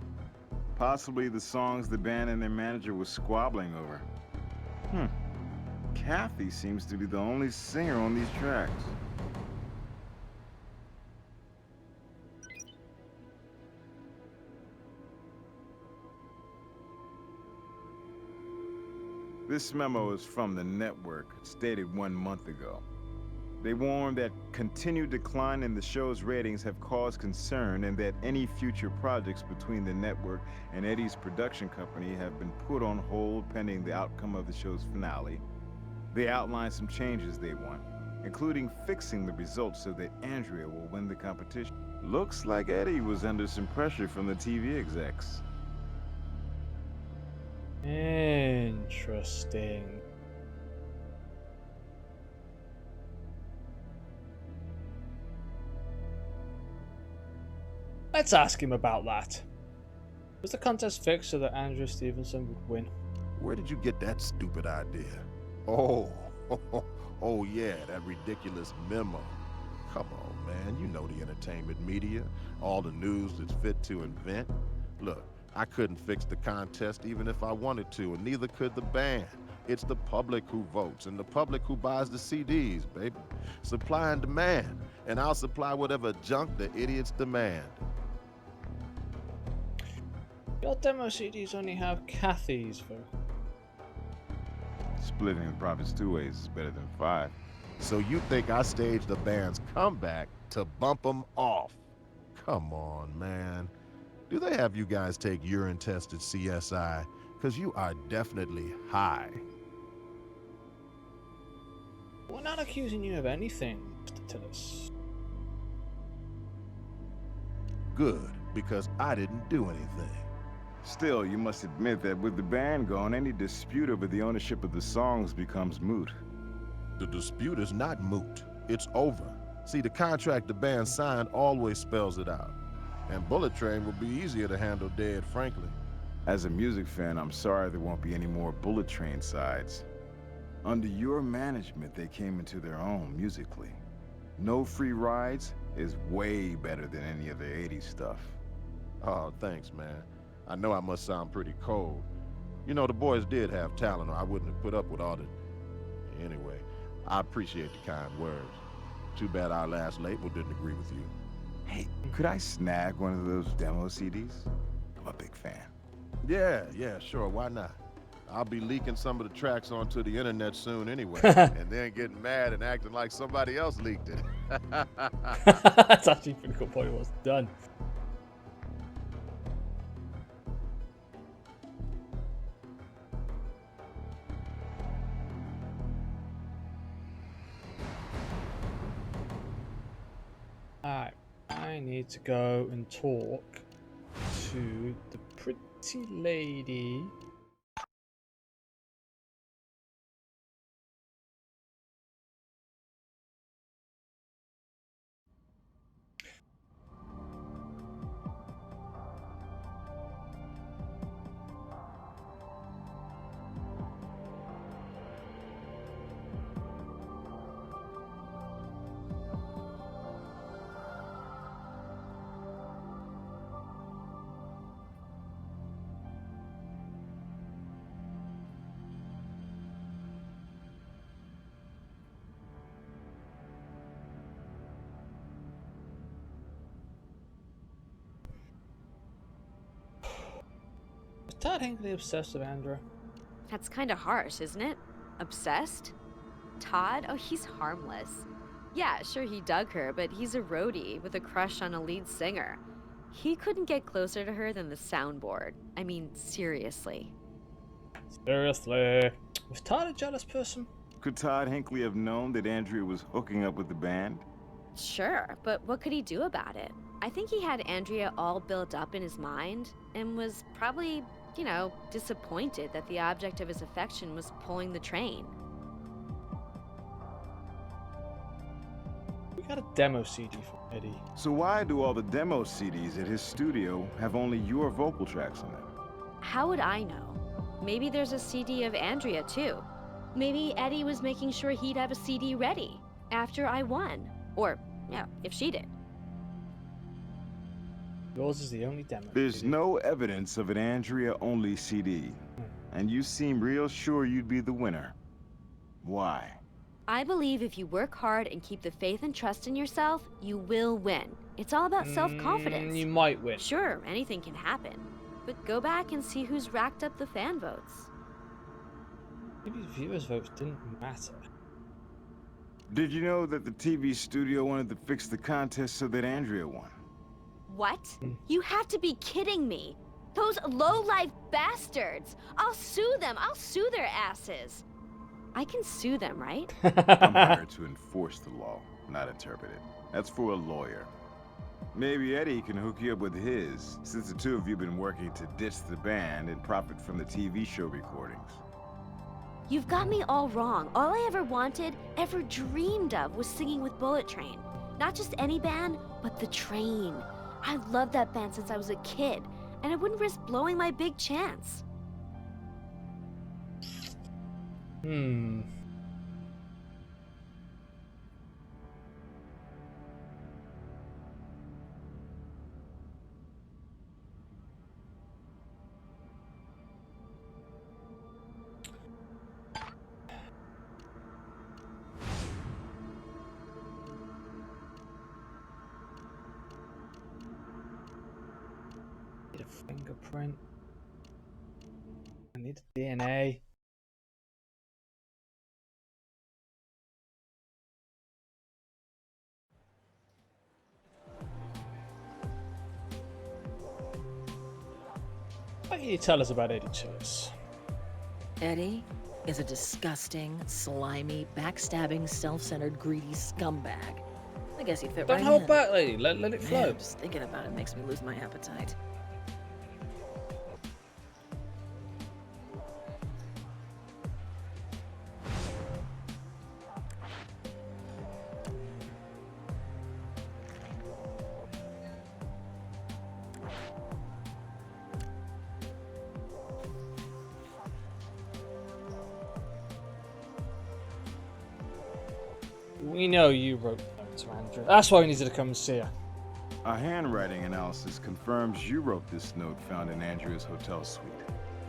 Possibly the songs the band and their manager was squabbling over. Kathy seems to be the only singer on these tracks. This memo is from the network. It's dated 1 month ago. They warn that continued decline in the show's ratings have caused concern and that any future projects between the network and Eddie's production company have been put on hold pending the outcome of the show's finale. They outline some changes they want, including fixing the results so that Andrea will win the competition. Looks like Eddie was under some pressure from the TV execs. Interesting. Let's ask him about that. Was the contest fixed so that Andrew Stevenson would win? Where did you get that stupid idea? Oh, oh yeah, that ridiculous memo. Come on, man, you know the entertainment media, all the news that's fit to invent. Look, I couldn't fix the contest even if I wanted to, and neither could the band. It's the public who votes, and the public who buys the CDs, baby. Supply and demand, and I'll supply whatever junk the idiots demand. Your demo CDs only have Kathy's vote. Splitting the profits 2 ways is better than 5. So you think I staged the band's comeback to bump them off? Come on, man. Do they have you guys take urine tests at CSI? Because you are definitely high. We're not accusing you of anything, Mr. Tillis. Good, because I didn't do anything. Still, you must admit that with the band gone, any dispute over the ownership of the songs becomes moot. The dispute is not moot. It's over. See, the contract the band signed always spells it out. And Bullet Train will be easier to handle dead, frankly. As a music fan, I'm sorry there won't be any more Bullet Train sides. Under your management, they came into their own musically. No Free Rides is way better than any of the 80s stuff. Oh, thanks, man. I know I must sound pretty cold. You know, the boys did have talent, or I wouldn't have put up with all the... Anyway, I appreciate the kind words. Too bad our last label didn't agree with you. Hey, could I snag one of those demo CDs? I'm a big fan. Yeah, sure, why not? I'll be leaking some of the tracks onto the internet soon anyway, and then getting mad and acting like somebody else leaked it. That's actually a pretty cool point. It was done. Alright, I need to go and talk to the pretty lady. Is Todd Hinckley obsessed with Andrea? That's kind of harsh, isn't it? Obsessed? Todd? Oh, he's harmless. Yeah, sure, he dug her, but he's a roadie with a crush on a lead singer. He couldn't get closer to her than the soundboard. I mean, seriously. Seriously. Was Todd a jealous person? Could Todd Hinckley have known that Andrea was hooking up with the band? Sure, but what could he do about it? I think he had Andrea all built up in his mind and was probably, you know, disappointed that the object of his affection was pulling the train. We got a demo CD from Eddie. So why do all the demo CDs at his studio have only your vocal tracks on them? How would I know? Maybe there's a CD of Andrea too. Maybe Eddie was making sure he'd have a CD ready after I won. Or, yeah, if she did. Yours is the only demo. There's CD. no evidence of an Andrea-only CD. And you seem real sure you'd be the winner. Why? I believe if you work hard and keep the faith and trust in yourself, you will win. It's all about self-confidence. You might win. Sure, anything can happen. But go back and see who's racked up the fan votes. Maybe viewers' votes didn't matter. Did you know that the TV studio wanted to fix the contest so that Andrea won? What? You have to be kidding me. Those low-life bastards. I'll sue them. I'll sue their asses. I can sue them, right? I'm hired to enforce the law, not interpret it. That's for a lawyer. Maybe Eddie can hook you up with his, since the two of you have been working to ditch the band and profit from the TV show recordings. You've got me all wrong. All I ever wanted, ever dreamed of, was singing with Bullet Train. Not just any band, but the Train. I loved that band since I was a kid, and I wouldn't risk blowing my big chance. Need a fingerprint. I need DNA. What can you tell us about Eddie Chillis? Eddie is a disgusting, slimy, backstabbing, self-centered, greedy scumbag. I guess he'd fit Don't right hold in. back, lady. Let it flow. Man, just thinking about it makes me lose my appetite. We know you wrote the note to Andrea. That's why we needed to come and see her. A handwriting analysis confirms you wrote this note found in Andrea's hotel suite.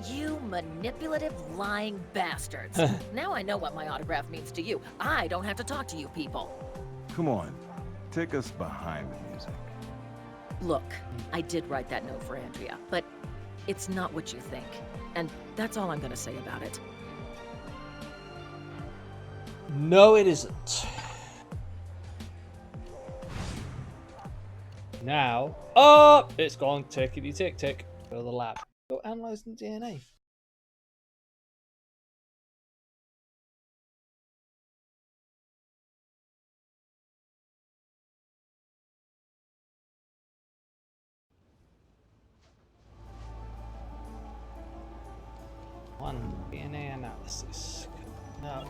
You manipulative, lying bastards. Now I know what my autograph means to you. I don't have to talk to you people. Come on, take us behind the music. Look, I did write that note for Andrea, but it's not what you think. And that's all I'm gonna say about it. No, it isn't. Now, it's gone tickety tick tick. Go to the lab. Go analyze the DNA. analysis. Now,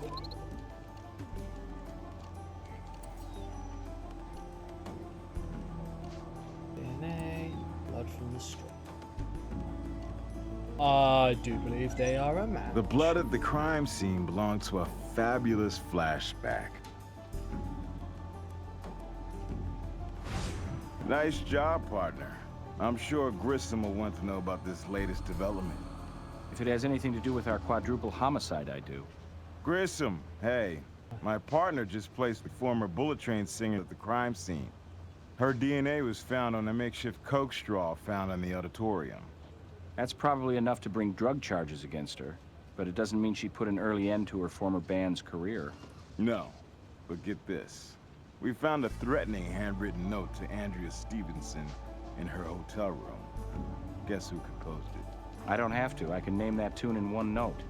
DNA, blood from the straw. I do believe they are a match. The blood at the crime scene belonged to a fabulous flashback. Nice job, partner. I'm sure Grissom will want to know about this latest development. If it has anything to do with our quadruple homicide, I do. Grissom, hey. My partner just placed the former Bullet Train singer at the crime scene. Her DNA was found on a makeshift coke straw found in the auditorium. That's probably enough to bring drug charges against her, but it doesn't mean she put an early end to her former band's career. No, but get this. We found a threatening handwritten note to Andrea Stevenson in her hotel room. Guess who composed it? I don't have to. I can name that tune in one note.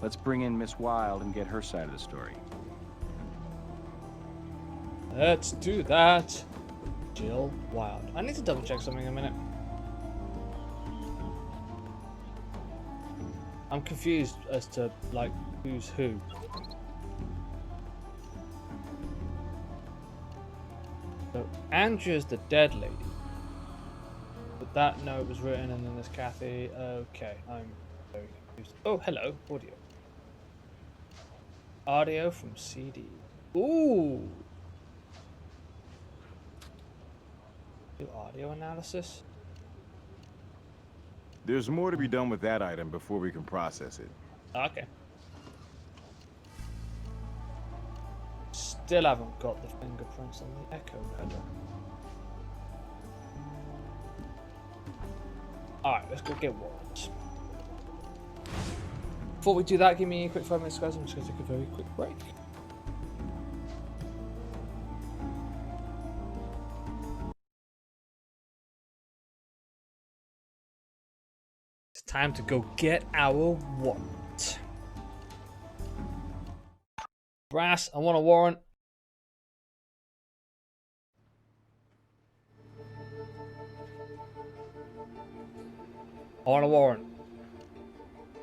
Let's bring in Miss Wilde and get her side of the story. Let's do that. Jill Wilde. I need to double check something in a minute. I'm confused as to, like, who's who. So, Andrea's the dead lady. But that note was written and then there's Kathy. Okay, I'm very confused. Oh, hello. Audio. Audio from CD. Ooh! Do audio analysis? There's more to be done with that item before we can process it. Okay. Still haven't got the fingerprints on the echo header. Alright, let's go get warrants. Before we do that, give me a quick 5 minutes, guys. I'm just going to take a very quick break. It's time to go get our warrant. Brass, I want a warrant. I want a warrant.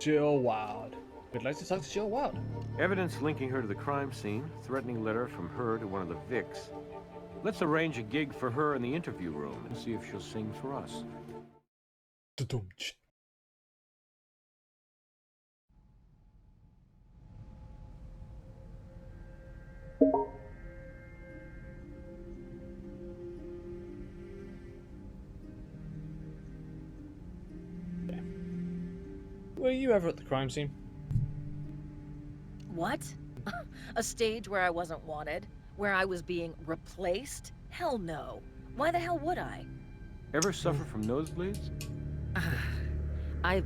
Jill Wilde. We'd like to talk to Jill Wilde. Evidence linking her to the crime scene, threatening letter from her to one of the Vics. Let's arrange a gig for her in the interview room and see if she'll sing for us. Were you ever at the crime scene? What? A stage where I wasn't wanted? Where I was being replaced? Hell no. Why the hell would I? Ever suffer from nosebleeds? I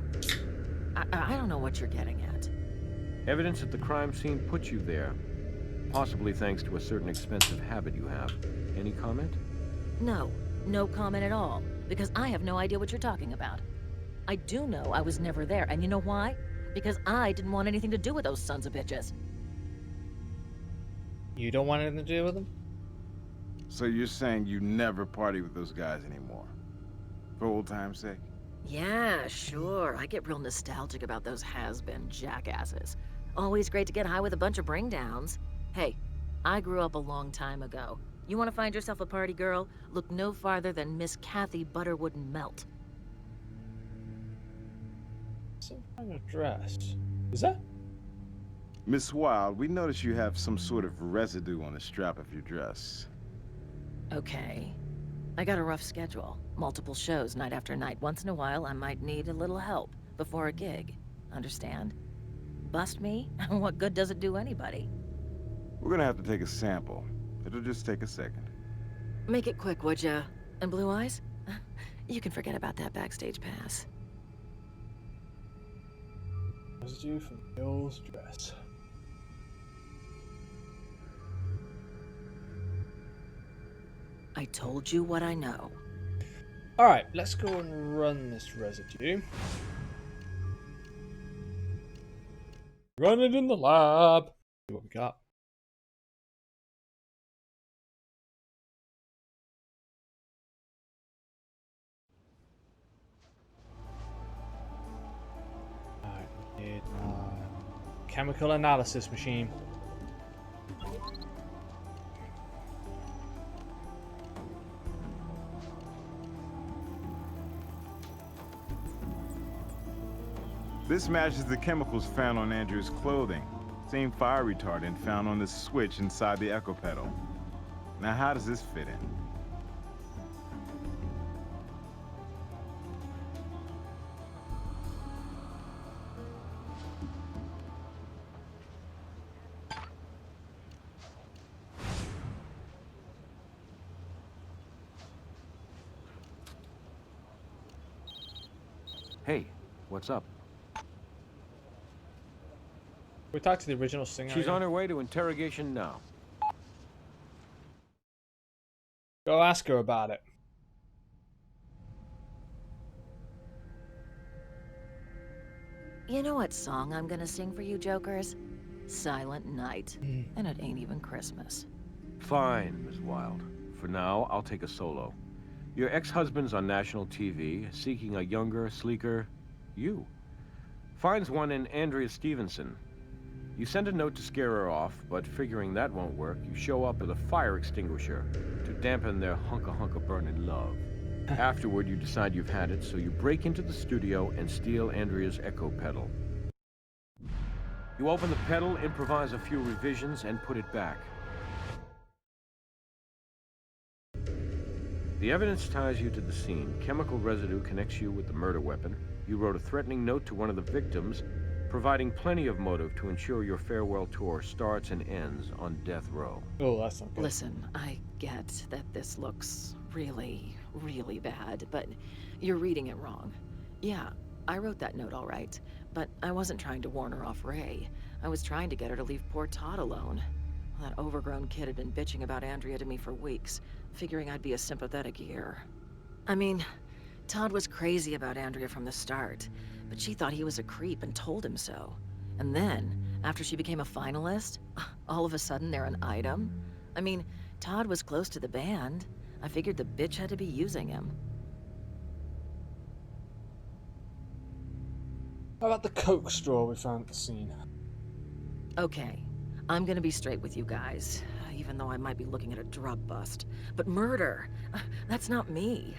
don't know what you're getting at. Evidence at the crime scene put you there. Possibly thanks to a certain expensive habit you have. Any comment? No. No comment at all. Because I have no idea what you're talking about. I do know I was never there, and you know why? Because I didn't want anything to do with those sons of bitches. You don't want anything to do with them? So you're saying you never party with those guys anymore? For old time's sake? Yeah, sure. I get real nostalgic about those has-been jackasses. Always great to get high with a bunch of bring-downs. Hey, I grew up a long time ago. You want to find yourself a party girl? Look no farther than Miss Kathy Butterwood Melt. Some kind of dress. Is that? Miss Wilde, we notice you have some sort of residue on the strap of your dress. Okay. I got a rough schedule. Multiple shows night after night. Once in a while, I might need a little help before a gig. Understand? Bust me? What good does it do anybody? We're gonna have to take a sample. It'll just take a second. Make it quick, would ya? And Blue Eyes? You can forget about that backstage pass. Residue from Bill's dress. I told you what I know. Alright, let's go and run this residue. Run it in the lab. See what we got. chemical analysis machine. This matches the chemicals found on Andrea's clothing. Same fire retardant found on the switch inside the echo pedal. Now, how does this fit in? Hey, what's up? We talked to the original singer. She's on her way to interrogation now. Go ask her about it. You know what song I'm gonna sing for you jokers? Silent Night. And it ain't even Christmas. Fine, Ms. Wilde. For now, I'll take a solo. Your ex-husband's on national TV, seeking a younger, sleeker you. Finds one in Andrea Stevenson. You send a note to scare her off, but figuring that won't work, you show up with a fire extinguisher to dampen their hunka-hunka burning love. Afterward, you decide you've had it, so you break into the studio and steal Andrea's echo pedal. You open the pedal, improvise a few revisions, and put it back. The evidence ties you to the scene. Chemical residue connects you with the murder weapon. You wrote a threatening note to one of the victims, providing plenty of motive to ensure your farewell tour starts and ends on death row. Oh, that's not good. Listen, I get that this looks really, really bad, but you're reading it wrong. Yeah, I wrote that note all right, but I wasn't trying to warn her off Ray. I was trying to get her to leave poor Todd alone. That overgrown kid had been bitching about Andrea to me for weeks, figuring I'd be a sympathetic ear. I mean, Todd was crazy about Andrea from the start, but she thought he was a creep and told him so. And then, after she became a finalist, all of a sudden they're an item? I mean, Todd was close to the band. I figured the bitch had to be using him. How about the Coke straw we found at the scene? Okay, I'm gonna be straight with you guys, even though I might be looking at a drug bust. But murder, that's not me.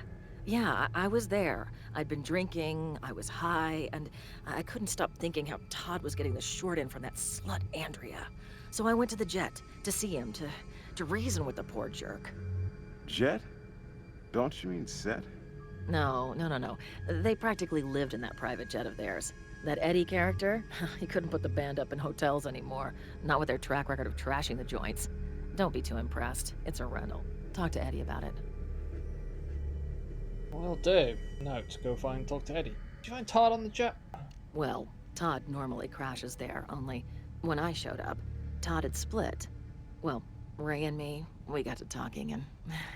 Yeah, I was there. I'd been drinking, I was high, and I couldn't stop thinking how Todd was getting the short end from that slut Andrea. So I went to the Jet to see him, to reason with the poor jerk. Jet? Don't you mean Set? No. They practically lived in that private jet of theirs. That Eddie character, he couldn't put the band up in hotels anymore. Not with their track record of trashing the joints. Don't be too impressed. It's a rental. Talk to Eddie about it. Will do. Note, go talk to Eddie. Did you find Todd on the jet? Well, Todd normally crashes there, only when I showed up, Todd had split. Well, Ray and me, we got to talking and,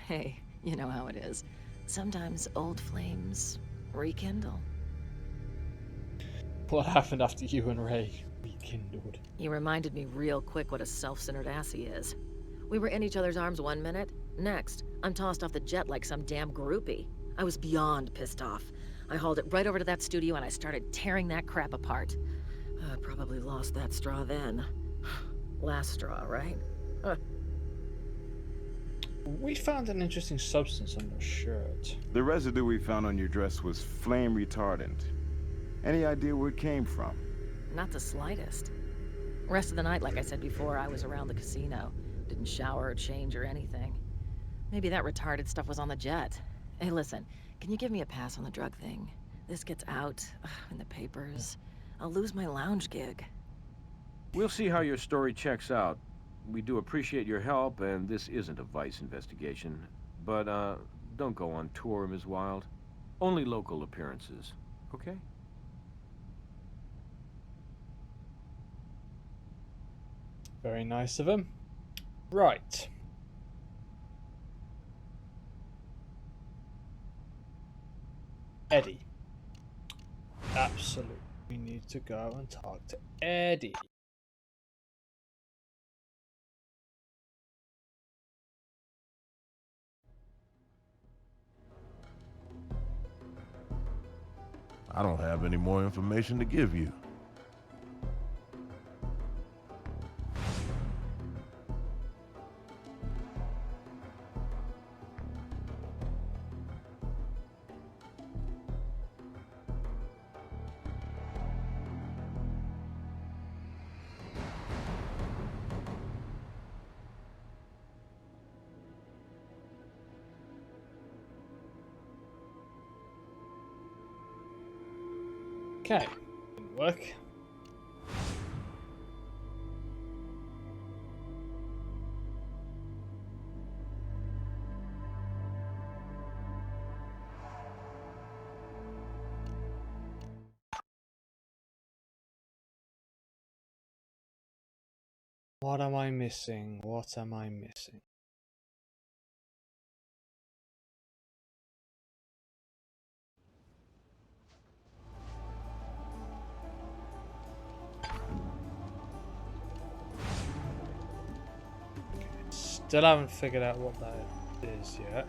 hey, you know how it is. Sometimes old flames rekindle. What happened after you and Ray rekindled? He reminded me real quick what a self-centered ass he is. We were in each other's arms 1 minute, next, I'm tossed off the jet like some damn groupie. I was beyond pissed off. I hauled it right over to that studio and I started tearing that crap apart. I probably lost that straw then. Last straw, right? We found an interesting substance on your shirt. The residue we found on your dress was flame retardant. Any idea where it came from? Not the slightest. Rest of the night, like I said before, I was around the casino. Didn't shower or change or anything. Maybe that retarded stuff was on the jet. Hey, listen, can you give me a pass on the drug thing? This gets out in the papers. I'll lose my lounge gig. We'll see how your story checks out. We do appreciate your help, and this isn't a Vice investigation. But, don't go on tour, Ms. Wilde. Only local appearances, okay? Very nice of him. Right. Eddie. Absolutely. We need to go and talk to Eddie. I don't have any more information to give you. Okay, didn't work. What am I missing? What am I missing? Still haven't figured out what that is yet.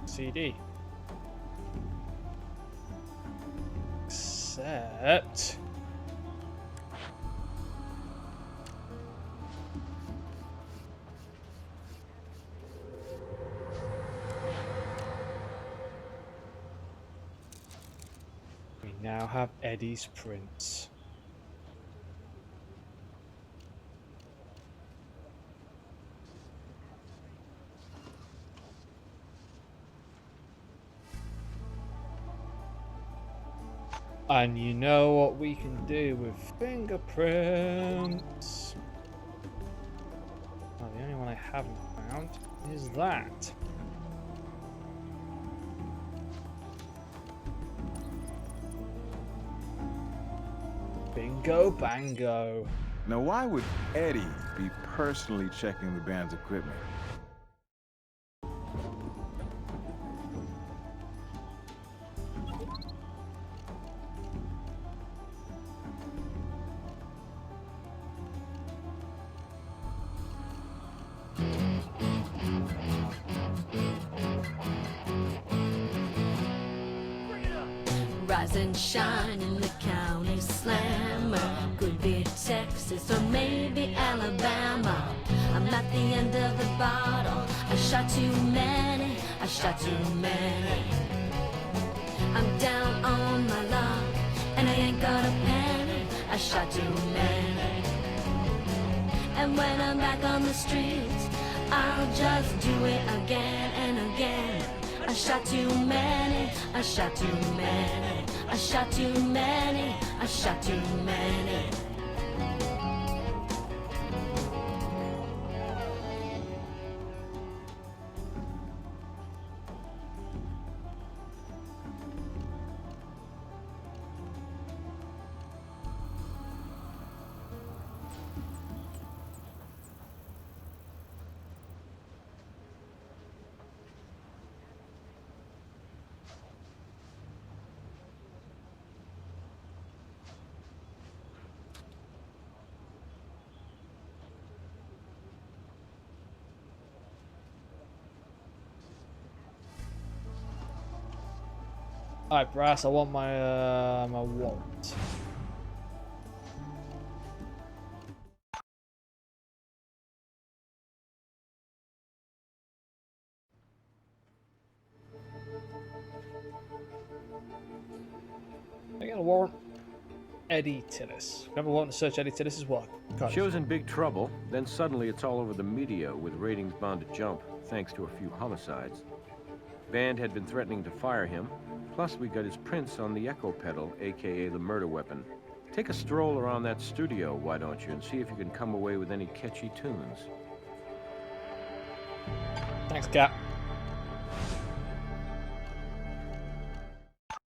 CD. Except... we now have Eddie's prints. And you know what we can do with fingerprints? Well, the only one I haven't found is that. Bingo bango. Now, why would Eddie be personally checking the band's equipment? Rise and shine in the county slammer. Could be Texas or maybe Alabama. I'm at the end of the bottle. I shot too many, I shot too many. I'm down on my luck and I ain't got a penny. I shot too many. And when I'm back on the streets, I'll just do it again and again. I shot too many, I shot too many, I shot too many, I shot too many. Alright, Brass, I want my my warrant. I got a warrant. Eddie Tillis. Remember wanting to search Eddie Tillis as well. Show's in big trouble, then suddenly it's all over the media with ratings bound to jump, thanks to a few homicides. Band had been threatening to fire him, plus we got his prints on the echo pedal, aka the murder weapon. Take a stroll around that studio, why don't you, and see if you can come away with any catchy tunes. Thanks, Cap.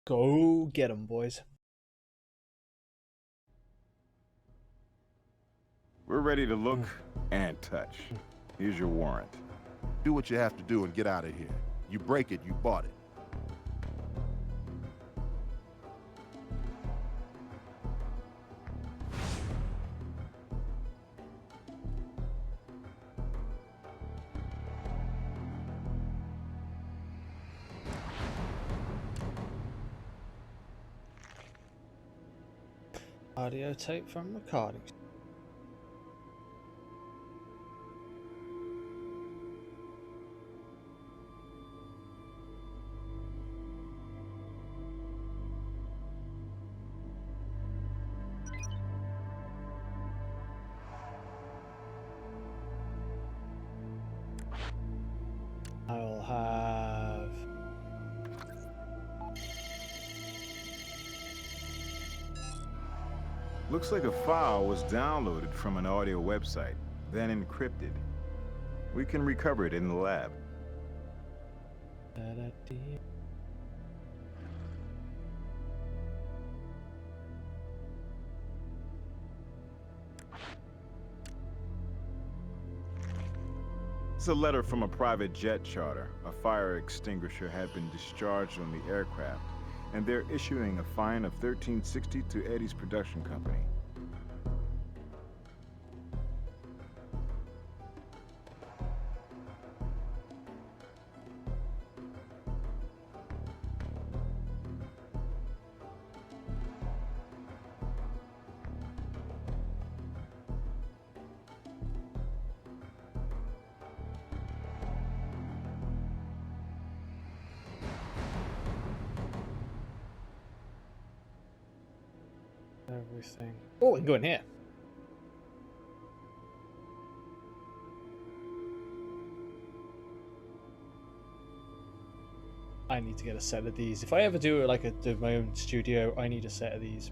Go get 'em, boys. We're ready to look and touch. Here's your warrant. Do what you have to do and get out of here. You break it, you bought it. Audio tape from recordings. Looks like a file was downloaded from an audio website, then encrypted. We can recover it in the lab. It's a letter from a private jet charter. A fire extinguisher had been discharged on the aircraft, and they're issuing a fine of $13.60 to Eddie's production company. Everything. Oh, we can go in here. I need to get a set of these. If I ever do my own studio, I need a set of these.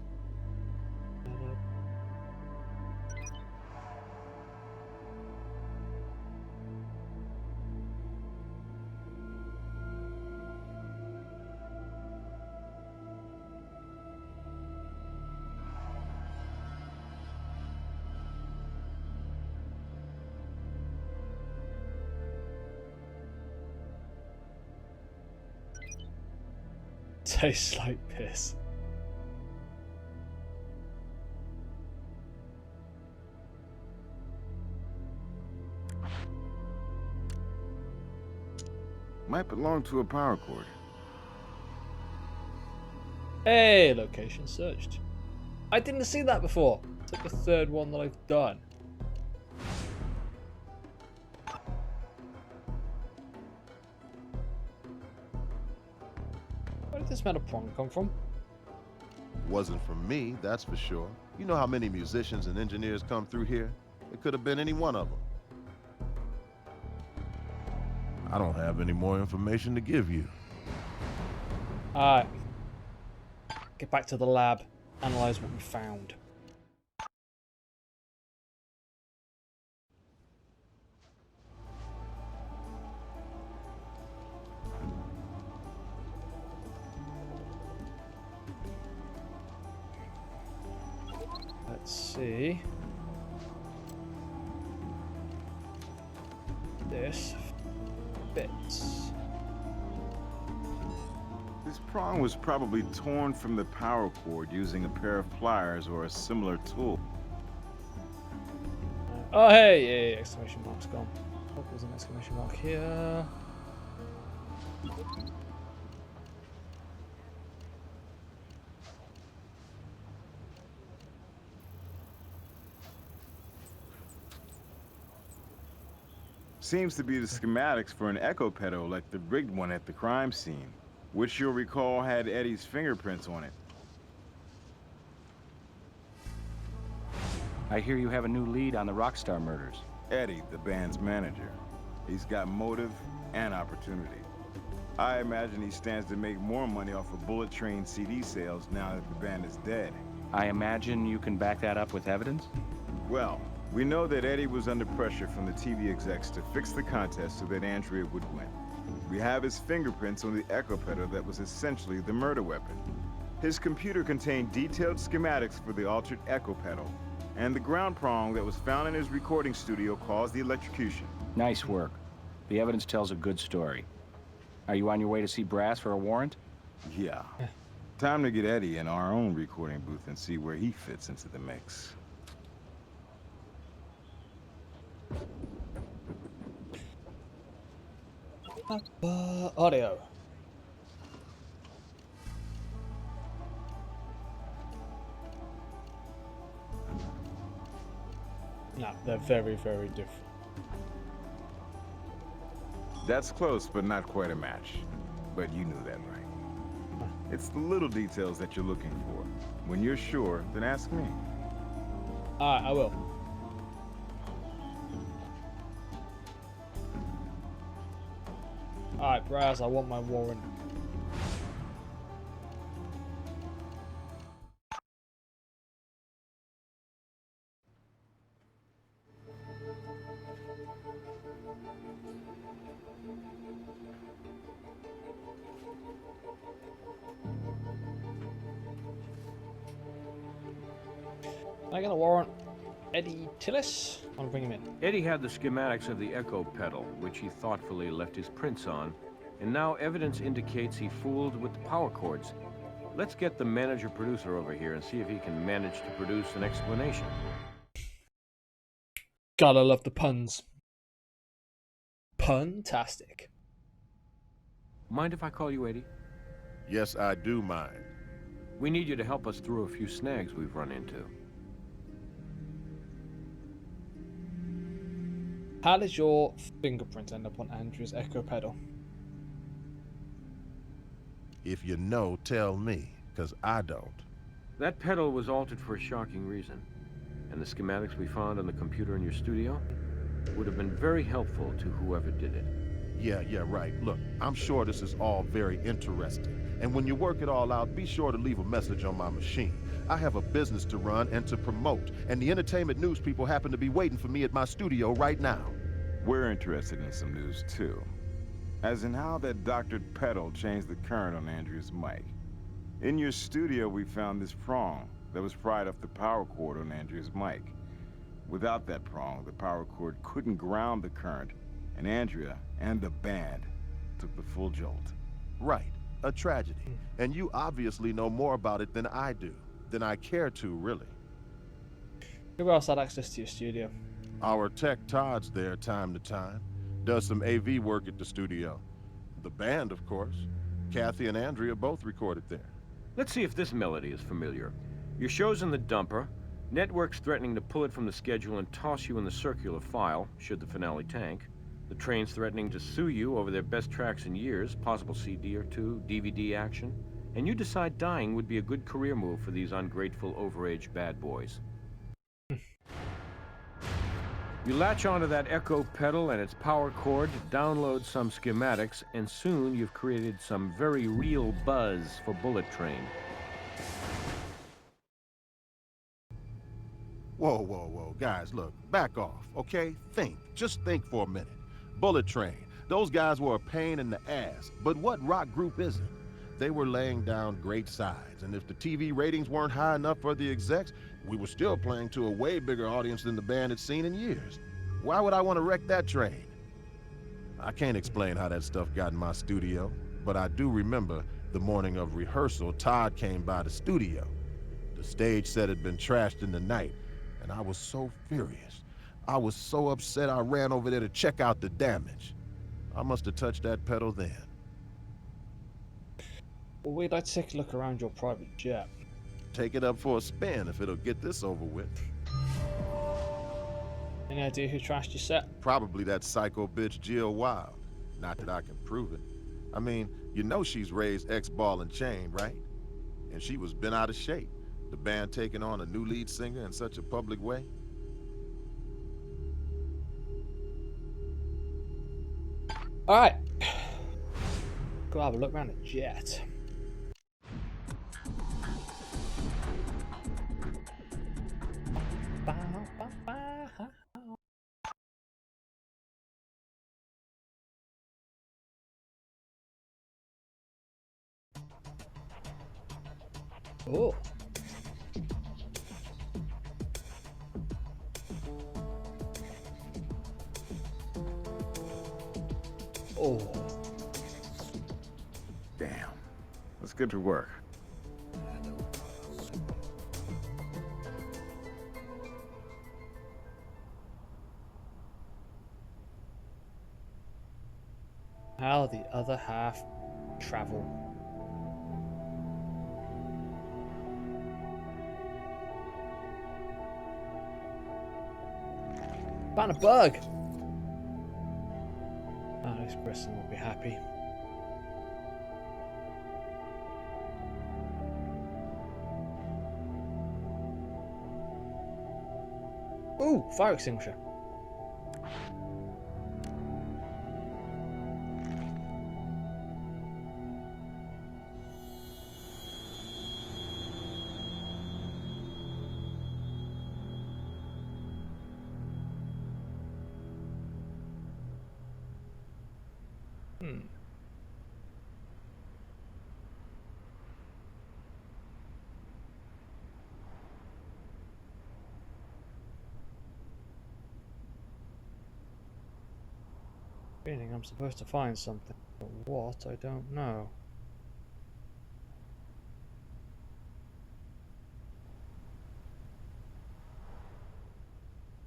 Tastes like piss. Might belong to a power cord. Hey, location searched. I didn't see that before. It's like the third one that I've done. Where did this metal prong come from? Wasn't from me, that's for sure. You know how many musicians and engineers come through here? It could have been any one of them. I don't have any more information to give you. Alright. Get back to the lab. Analyze what we found. Let's see. This fits. This prong was probably torn from the power cord using a pair of pliers or a similar tool. Oh, hey, yeah, exclamation mark's gone. Oh, there's an exclamation mark here. Seems to be the schematics for an echo pedal like the rigged one at the crime scene, which you'll recall had Eddie's fingerprints on it. I hear you have a new lead on the Rockstar murders. Eddie, the band's manager. He's got motive and opportunity. I imagine he stands to make more money off of Bullet Train CD sales now that the band is dead. I imagine you can back that up with evidence? Well, we know that Eddie was under pressure from the TV execs to fix the contest so that Andrea would win. We have his fingerprints on the echo pedal that was essentially the murder weapon. His computer contained detailed schematics for the altered echo pedal, and the ground prong that was found in his recording studio caused the electrocution. Nice work. The evidence tells a good story. Are you on your way to see Brass for a warrant? Yeah. Time to get Eddie in our own recording booth and see where he fits into the mix. Audio. No, they're very, very different. That's close, but not quite a match. But you knew that, right? It's the little details that you're looking for. When you're sure, then ask me. Alright, I will. Alright, Brass, I want my warrant. I got a warrant. Eddie Tillis? I'll bring him in. Eddie had the schematics of the Echo pedal, which he thoughtfully left his prints on, and now evidence indicates he fooled with the power cords. Let's get the manager-producer over here and see if he can manage to produce an explanation. Gotta love the puns. Puntastic. Mind if I call you Eddie? Yes, I do mind. We need you to help us through a few snags we've run into. How did your fingerprint end up on Andrew's Echo pedal? If you know, tell me, because I don't. That pedal was altered for a shocking reason, and the schematics we found on the computer in your studio would have been very helpful to whoever did it. Yeah, right. Look, I'm sure this is all very interesting. And when you work it all out, be sure to leave a message on my machine. I have a business to run and to promote, and the entertainment news people happen to be waiting for me at my studio right now. We're interested in some news, too. As in how that doctored pedal changed the current on Andrew's mic. In your studio, we found this prong that was pried off the power cord on Andrew's mic. Without that prong, the power cord couldn't ground the current, and Andrea and the band took the full jolt. Right. A tragedy. And you obviously know more about it than I do. Than I care to, really. Who else had access to your studio? Our tech Todd's there time to time. Does some AV work at the studio. The band, of course. Kathy and Andrea both recorded there. Let's see if this melody is familiar. Your show's in the dumper. Network's threatening to pull it from the schedule and toss you in the circular file, should the finale tank. The Train's threatening to sue you over their best tracks in years, possible CD or two, DVD action. And you decide dying would be a good career move for these ungrateful, overage bad boys. You latch onto that Echo pedal and its power cord, download some schematics, and soon you've created some very real buzz for Bullet Train. Whoa. Guys, look, back off, okay? Think. Just think for a minute. Bullet Train. Those guys were a pain in the ass, but what rock group isn't? They were laying down great sides, and if the TV ratings weren't high enough for the execs, we were still playing to a way bigger audience than the band had seen in years. Why would I want to wreck that train? I can't explain how that stuff got in my studio, but I do remember the morning of rehearsal, Todd came by the studio. The stage set had been trashed in the night, and I was so furious. I was so upset I ran over there to check out the damage. I must have touched that pedal then. Well, we'd like to take a look around your private jet. Take it up for a spin if it'll get this over with. Any idea who trashed your set? Probably that psycho bitch Jill Wild. Not that I can prove it. I mean, you know she's raised ex-ball and chain, right? And she was bent out of shape. The band taking on a new lead singer in such a public way. Alright. Go have a look around the jet. Oh. Oh. Damn. Let's get to work. How the other half travel. Found a bug. Alex Brisson will be happy. Ooh, fire extinguisher. Feeling I'm supposed to find something, but what, I don't know.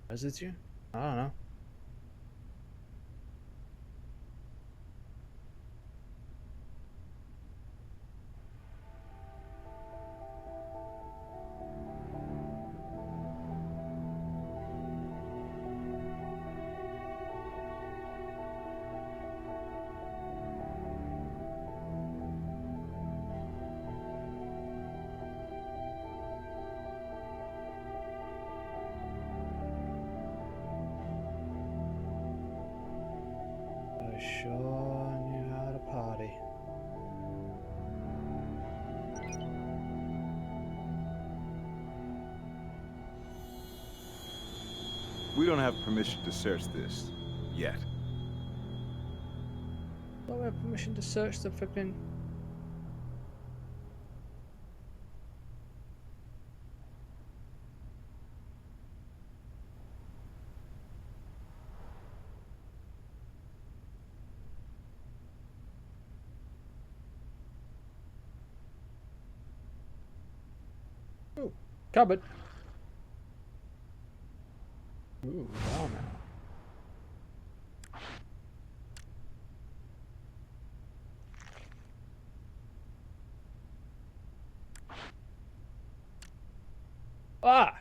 Is it you? I don't know. I sure knew how to party. We don't have permission to search this yet. Don't we have permission to search the flipping... Ooh, cupboard. Ooh, wow now. Ah!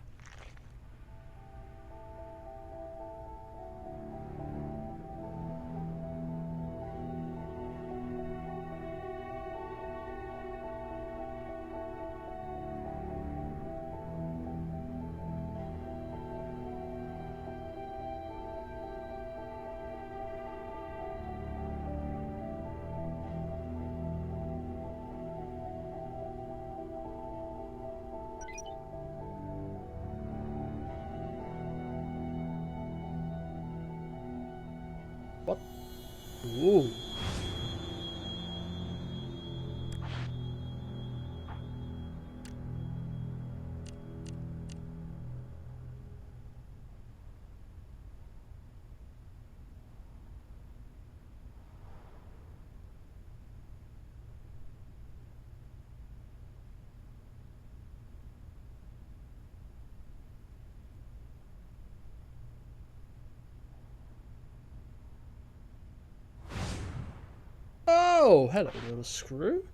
What? Ooh. Oh, hello, little screw.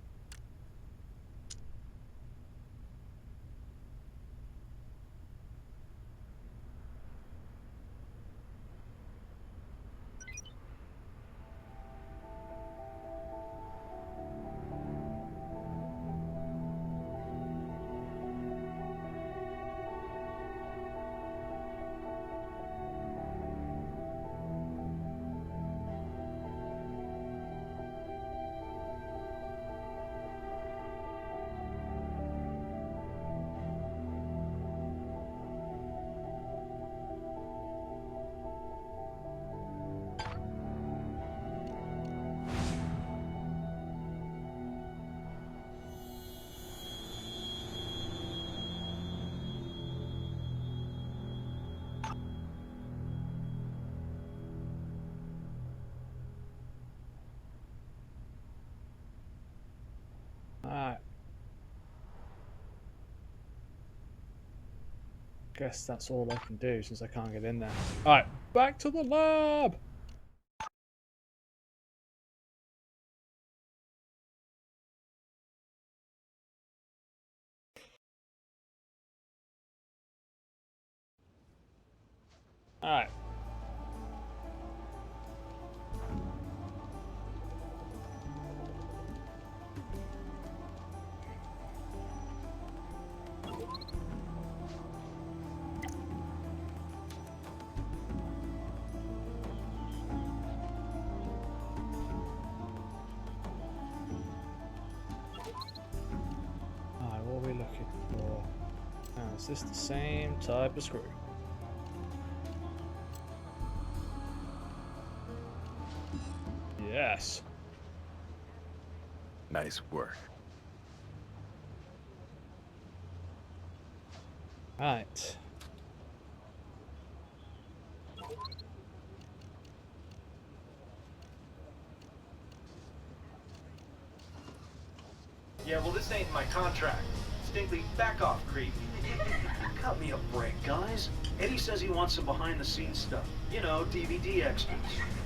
Alright. Guess that's all I can do since I can't get in there. Alright, back to the lab! Alright. Alright, what are we looking for? Now, is this the same type of screw? Yes. Nice work. Right. Yeah, well, this ain't in my contract. Distinctly back off, creep. Cut me a break, guys. Eddie says he wants some behind-the-scenes stuff. You know, DVD extras.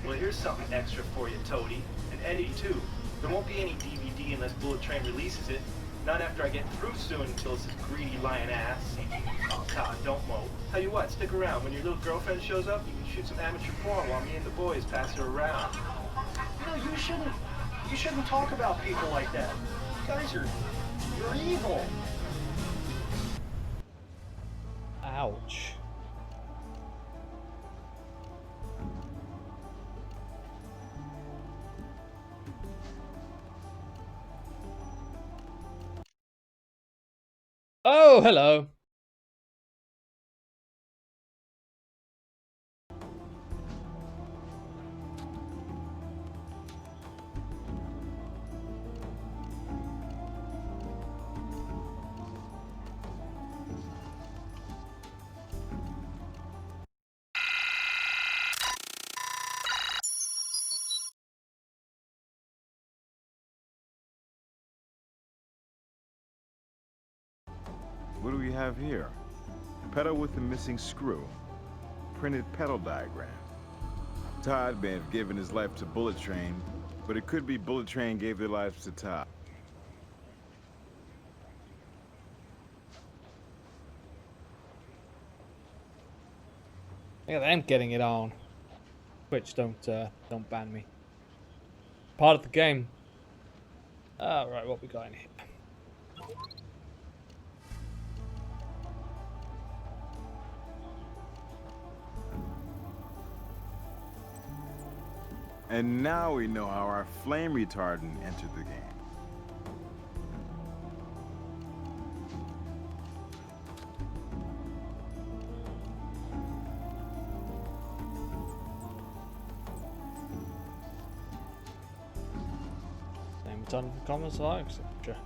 Well, here's something extra for you, Toady. And Eddie, too. There won't be any DVD unless Bullet Train releases it. Not after I get through suing Phyllis's greedy lion ass. Oh, God, don't mope. Tell you what, stick around. When your little girlfriend shows up, you can shoot some amateur porn while me and the boys pass her around. You know, you shouldn't talk about people like that. You guys you're evil. Ouch. Oh, hello. What do we have here? Pedal with the missing screw. Printed pedal diagram. Todd may have given his life to Bullet Train, but it could be Bullet Train gave their lives to Todd. Look at them getting it on. Twitch, don't ban me. Part of the game. Right, what we got in here? And now we know how our flame retardant entered the game. Same ton of comments, etc.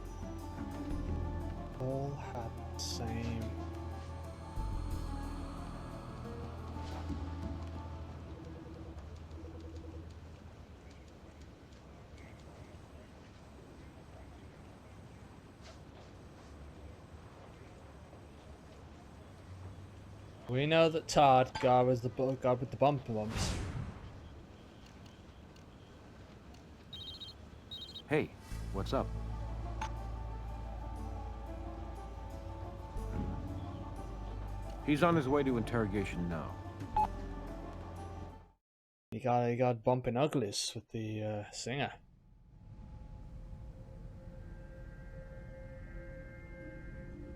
All had the same. We know that Todd, guy with the bumper bumps. Hey, what's up? He's on his way to interrogation now. He got bumping uglies with the singer.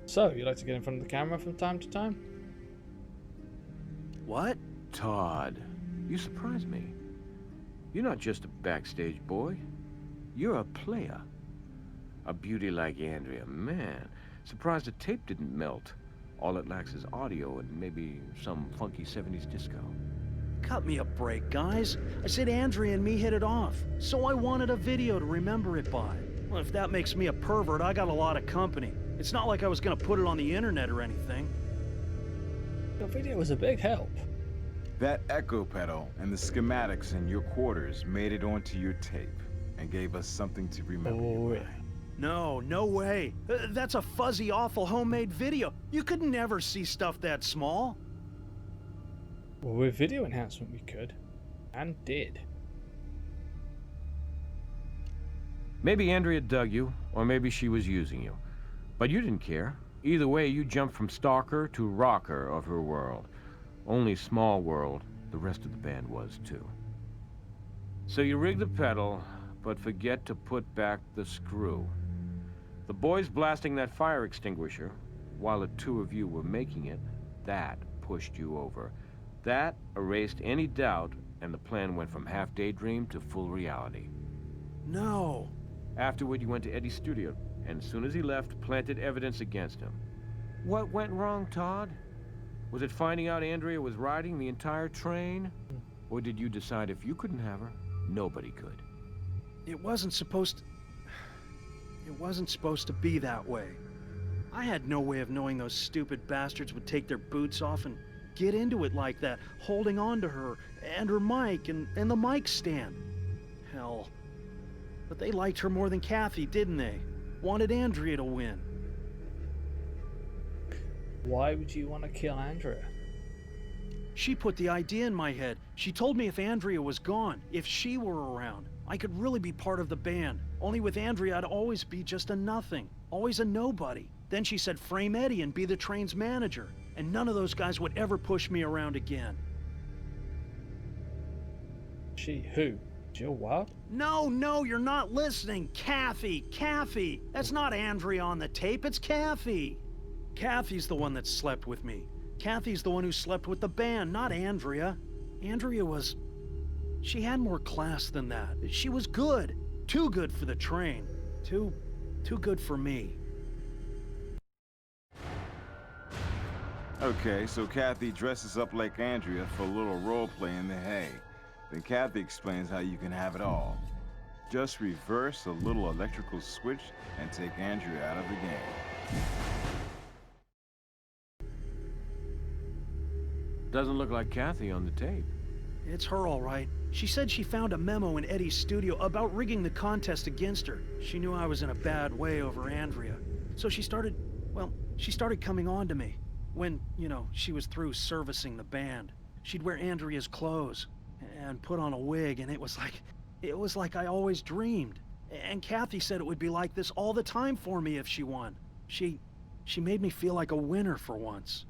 So, you like to get in front of the camera from time to time? What? Todd, you surprise me. You're not just a backstage boy. You're a player. A beauty like Andrea, man. Surprised the tape didn't melt. All it lacks is audio and maybe some funky 70s disco. Cut me a break, guys. I said Andrea and me hit it off, so I wanted a video to remember it by. Well, if that makes me a pervert, I got a lot of company. It's not like I was gonna put it on the internet or anything. Your video was a big help. That echo pedal and the schematics in your quarters made it onto your tape and gave us something to remember you by. No way. That's a fuzzy, awful homemade video. You could never see stuff that small. Well, with video enhancement we could. And did. Maybe Andrea dug you, or maybe she was using you. But you didn't care. Either way, you jumped from stalker to rocker of her world. Only small world, the rest of the band was too. So you rig the pedal, but forget to put back the screw. The boys blasting that fire extinguisher, while the two of you were making it, that pushed you over. That erased any doubt, and the plan went from half daydream to full reality. No. Afterward, you went to Eddie's studio, and as soon as he left, planted evidence against him. What went wrong, Todd? Was it finding out Andrea was riding the entire train? Or did you decide if you couldn't have her, nobody could? It wasn't supposed to be that way. I had no way of knowing those stupid bastards would take their boots off and get into it like that, holding on to her, and her mic, and the mic stand. Hell. But they liked her more than Kathy, didn't they? Wanted Andrea to win. Why would you want to kill Andrea? She put the idea in my head. She told me if Andrea was gone, if she were around, I could really be part of the band. Only with Andrea, I'd always be just a nothing. Always a nobody. Then she said frame Eddie and be the train's manager. And none of those guys would ever push me around again. She who? Jill Wild? No, you're not listening. Kathy. That's not Andrea on the tape, it's Kathy. Kathy's the one that slept with me. Kathy's the one who slept with the band, not Andrea. Andrea was... She had more class than that. She was good. Too good for the train. Too good for me. Okay, so Kathy dresses up like Andrea for a little role play in the hay. Then Kathy explains how you can have it all. Just reverse a little electrical switch and take Andrea out of the game. Doesn't look like Kathy on the tape. It's her, all right. She said she found a memo in Eddie's studio about rigging the contest against her. She knew I was in a bad way over Andrea. So she started coming on to me. When, she was through servicing the band. She'd wear Andrea's clothes and put on a wig, and it was like I always dreamed. And Kathy said it would be like this all the time for me if she won. She made me feel like a winner for once.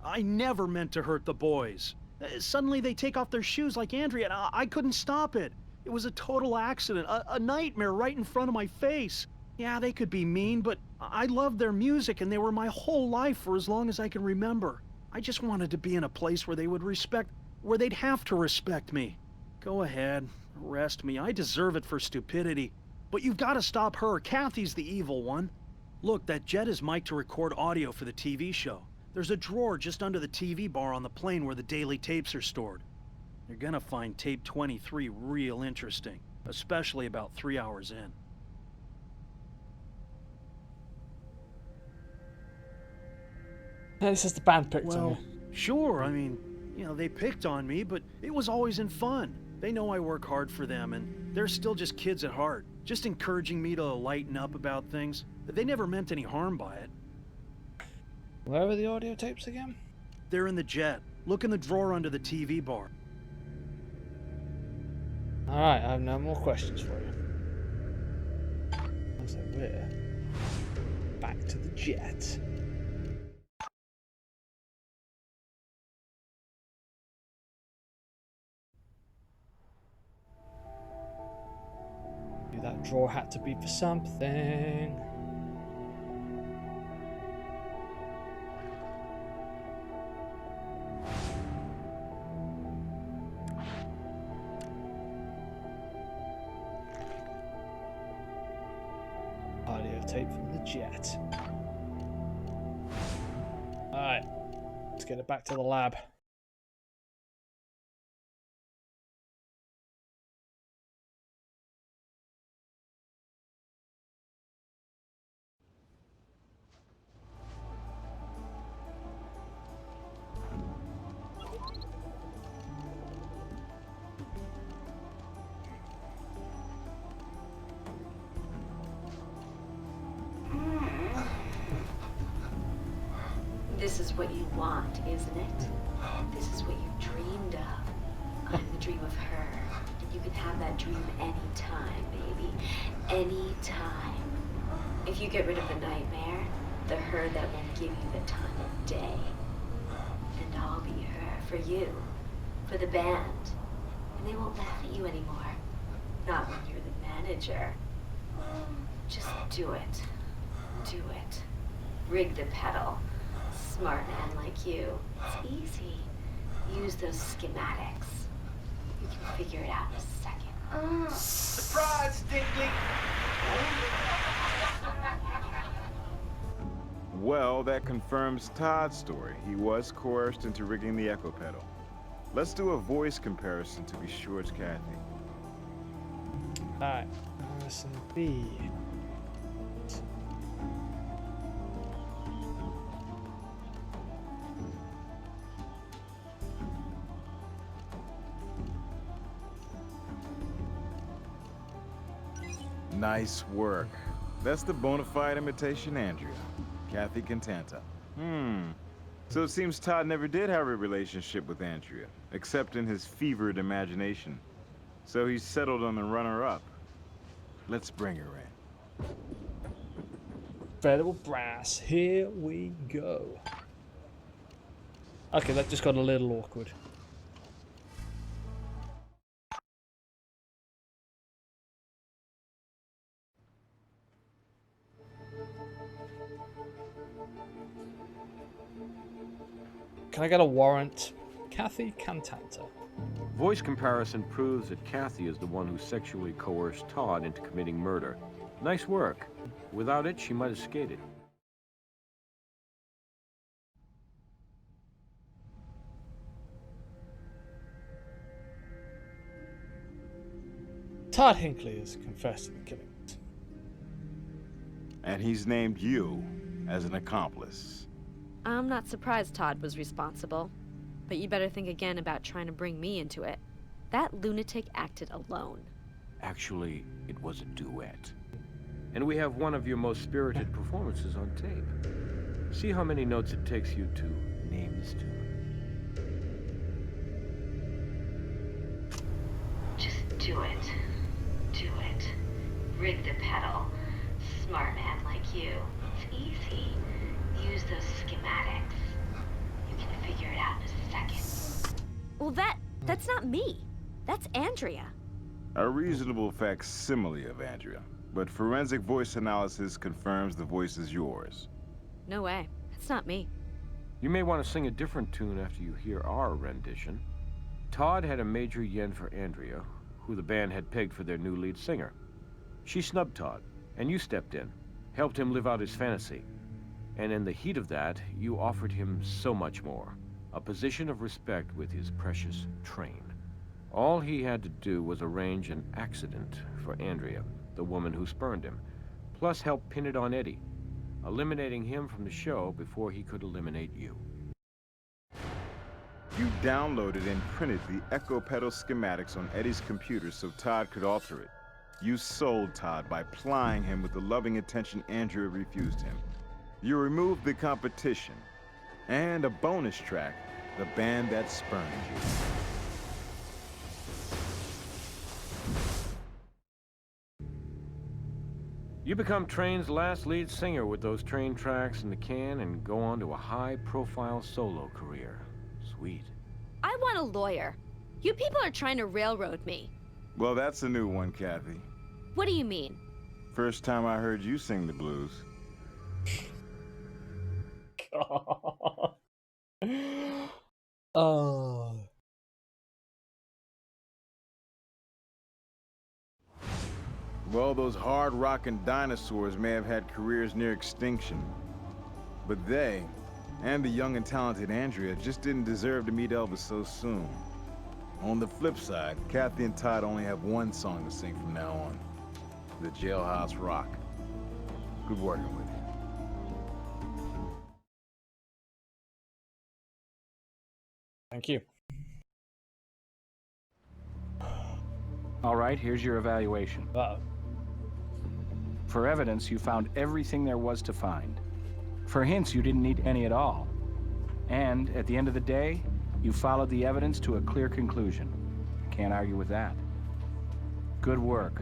I never meant to hurt the boys. Suddenly they take off their shoes like Andrea, and I couldn't stop it. It was a total accident, a nightmare right in front of my face. Yeah, they could be mean, but I loved their music, and they were my whole life for as long as I can remember. I just wanted to be in a place where they'd have to respect me. Go ahead, arrest me. I deserve it for stupidity. But you've got to stop her. Kathy's the evil one. Look, that jet is mic'd to record audio for the TV show. There's a drawer just under the TV bar on the plane where the daily tapes are stored. You're gonna find tape 23 real interesting, especially about 3 hours in. This is the band picked on Well, you. sure, I mean, they picked on me, but it was always in fun. They know I work hard for them, and they're still just kids at heart, just encouraging me to lighten up about things. They never meant any harm by it. Where are the audio tapes again? They're in the jet. Look in the drawer under the TV bar. Alright, I have no more questions for you. So we're back to the jet. That drawer had to be for something. Audio tape from the jet. Alright, let's get it back to the lab. This is what you want, isn't it? This is what you dreamed of. I'm the dream of her. And you can have that dream anytime, baby. Anytime. If you get rid of the nightmare, the her that won't give you the time of day. And I'll be her for you. For the band. And they won't laugh at you anymore. Not when you're the manager. Just do it. Do it. Rig the pedal. Smart man like you. It's easy. Use those schematics. You can figure it out in a second. Surprise, Dingley! Well, that confirms Todd's story. He was coerced into rigging the echo pedal. Let's do a voice comparison to be sure it's Kathy. Alright, listen B. Nice work. That's the bona fide imitation Andrea, Kathy Contanta. So it seems Todd never did have a relationship with Andrea, except in his fevered imagination. So he settled on the runner-up. Let's bring her in. Federal brass, here we go. Okay, that just got a little awkward. Can I get a warrant? Kathy Cantanta. Voice comparison proves that Kathy is the one who sexually coerced Todd into committing murder. Nice work. Without it, she might have skated. Todd Hinckley has confessed to the killings. And he's named you as an accomplice. I'm not surprised Todd was responsible. But you better think again about trying to bring me into it. That lunatic acted alone. Actually, it was a duet. And we have one of your most spirited performances on tape. See how many notes it takes you to name this tune. Just do it. Do it. Rig the pedal. Smart man like you. It's easy. Use those schematics. You can figure it out in a second. Well, that's not me. That's Andrea. A reasonable facsimile of Andrea, but forensic voice analysis confirms the voice is yours. No way. That's not me. You may want to sing a different tune after you hear our rendition. Todd had a major yen for Andrea, who the band had pegged for their new lead singer. She snubbed Todd, and you stepped in, helped him live out his fantasy. And in the heat of that, you offered him so much more. A position of respect with his precious train. All he had to do was arrange an accident for Andrea, the woman who spurned him, plus help pin it on Eddie, eliminating him from the show before he could eliminate you. You downloaded and printed the echo pedal schematics on Eddie's computer so Todd could alter it. You sold Todd by plying him with the loving attention Andrea refused him. You removed the competition, and a bonus track, the band that spurned you. You become Train's last lead singer with those Train tracks in the can and go on to a high-profile solo career. Sweet. I want a lawyer. You people are trying to railroad me. Well, that's a new one, Kathy. What do you mean? First time I heard you sing the blues. God. Oh. Well, those hard-rocking dinosaurs may have had careers near extinction. But they, and the young and talented Andrea, just didn't deserve to meet Elvis so soon. On the flip side, Kathy and Todd only have one song to sing from now on. The Jailhouse Rock. Good working with you. Thank you. All right, here's your evaluation. Uh-oh. For evidence, you found everything there was to find. For hints, you didn't need any at all. And at the end of the day, you followed the evidence to a clear conclusion. Can't argue with that. Good work.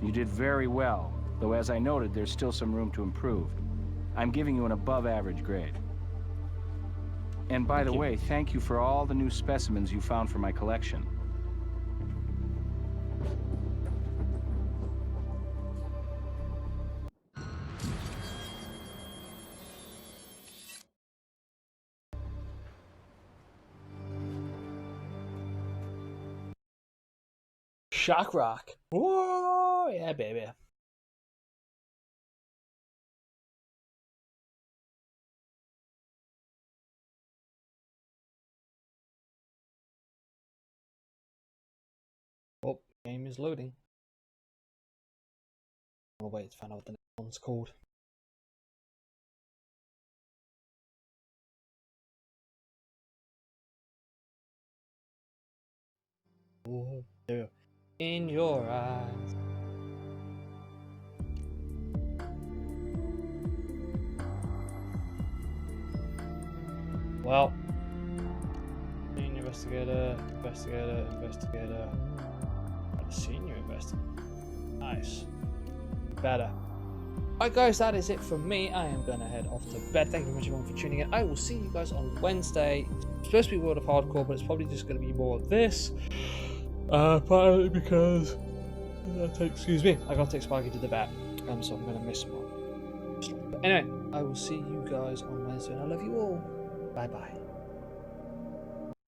You did very well, though as I noted, there's still some room to improve. I'm giving you an above-average grade. And by the way, thank you for all the new specimens you found for my collection. Shock rock. Whoa, yeah, baby. Oh, game is loading. I'll wait to find out what the next one's called. Oh, there. In your eyes. well. Senior investigator, senior investigator. Nice. Better. Alright guys, that is it from me. I am gonna head off to bed. Thank you very much everyone for tuning in. I will see you guys on Wednesday. It's supposed to be World of Hardcore, but it's probably just gonna be more of this. Partly because excuse me, I gotta take Sparky to the vet. So I'm gonna miss one. But anyway, I will see you guys on Wednesday and I love you all. Bye bye.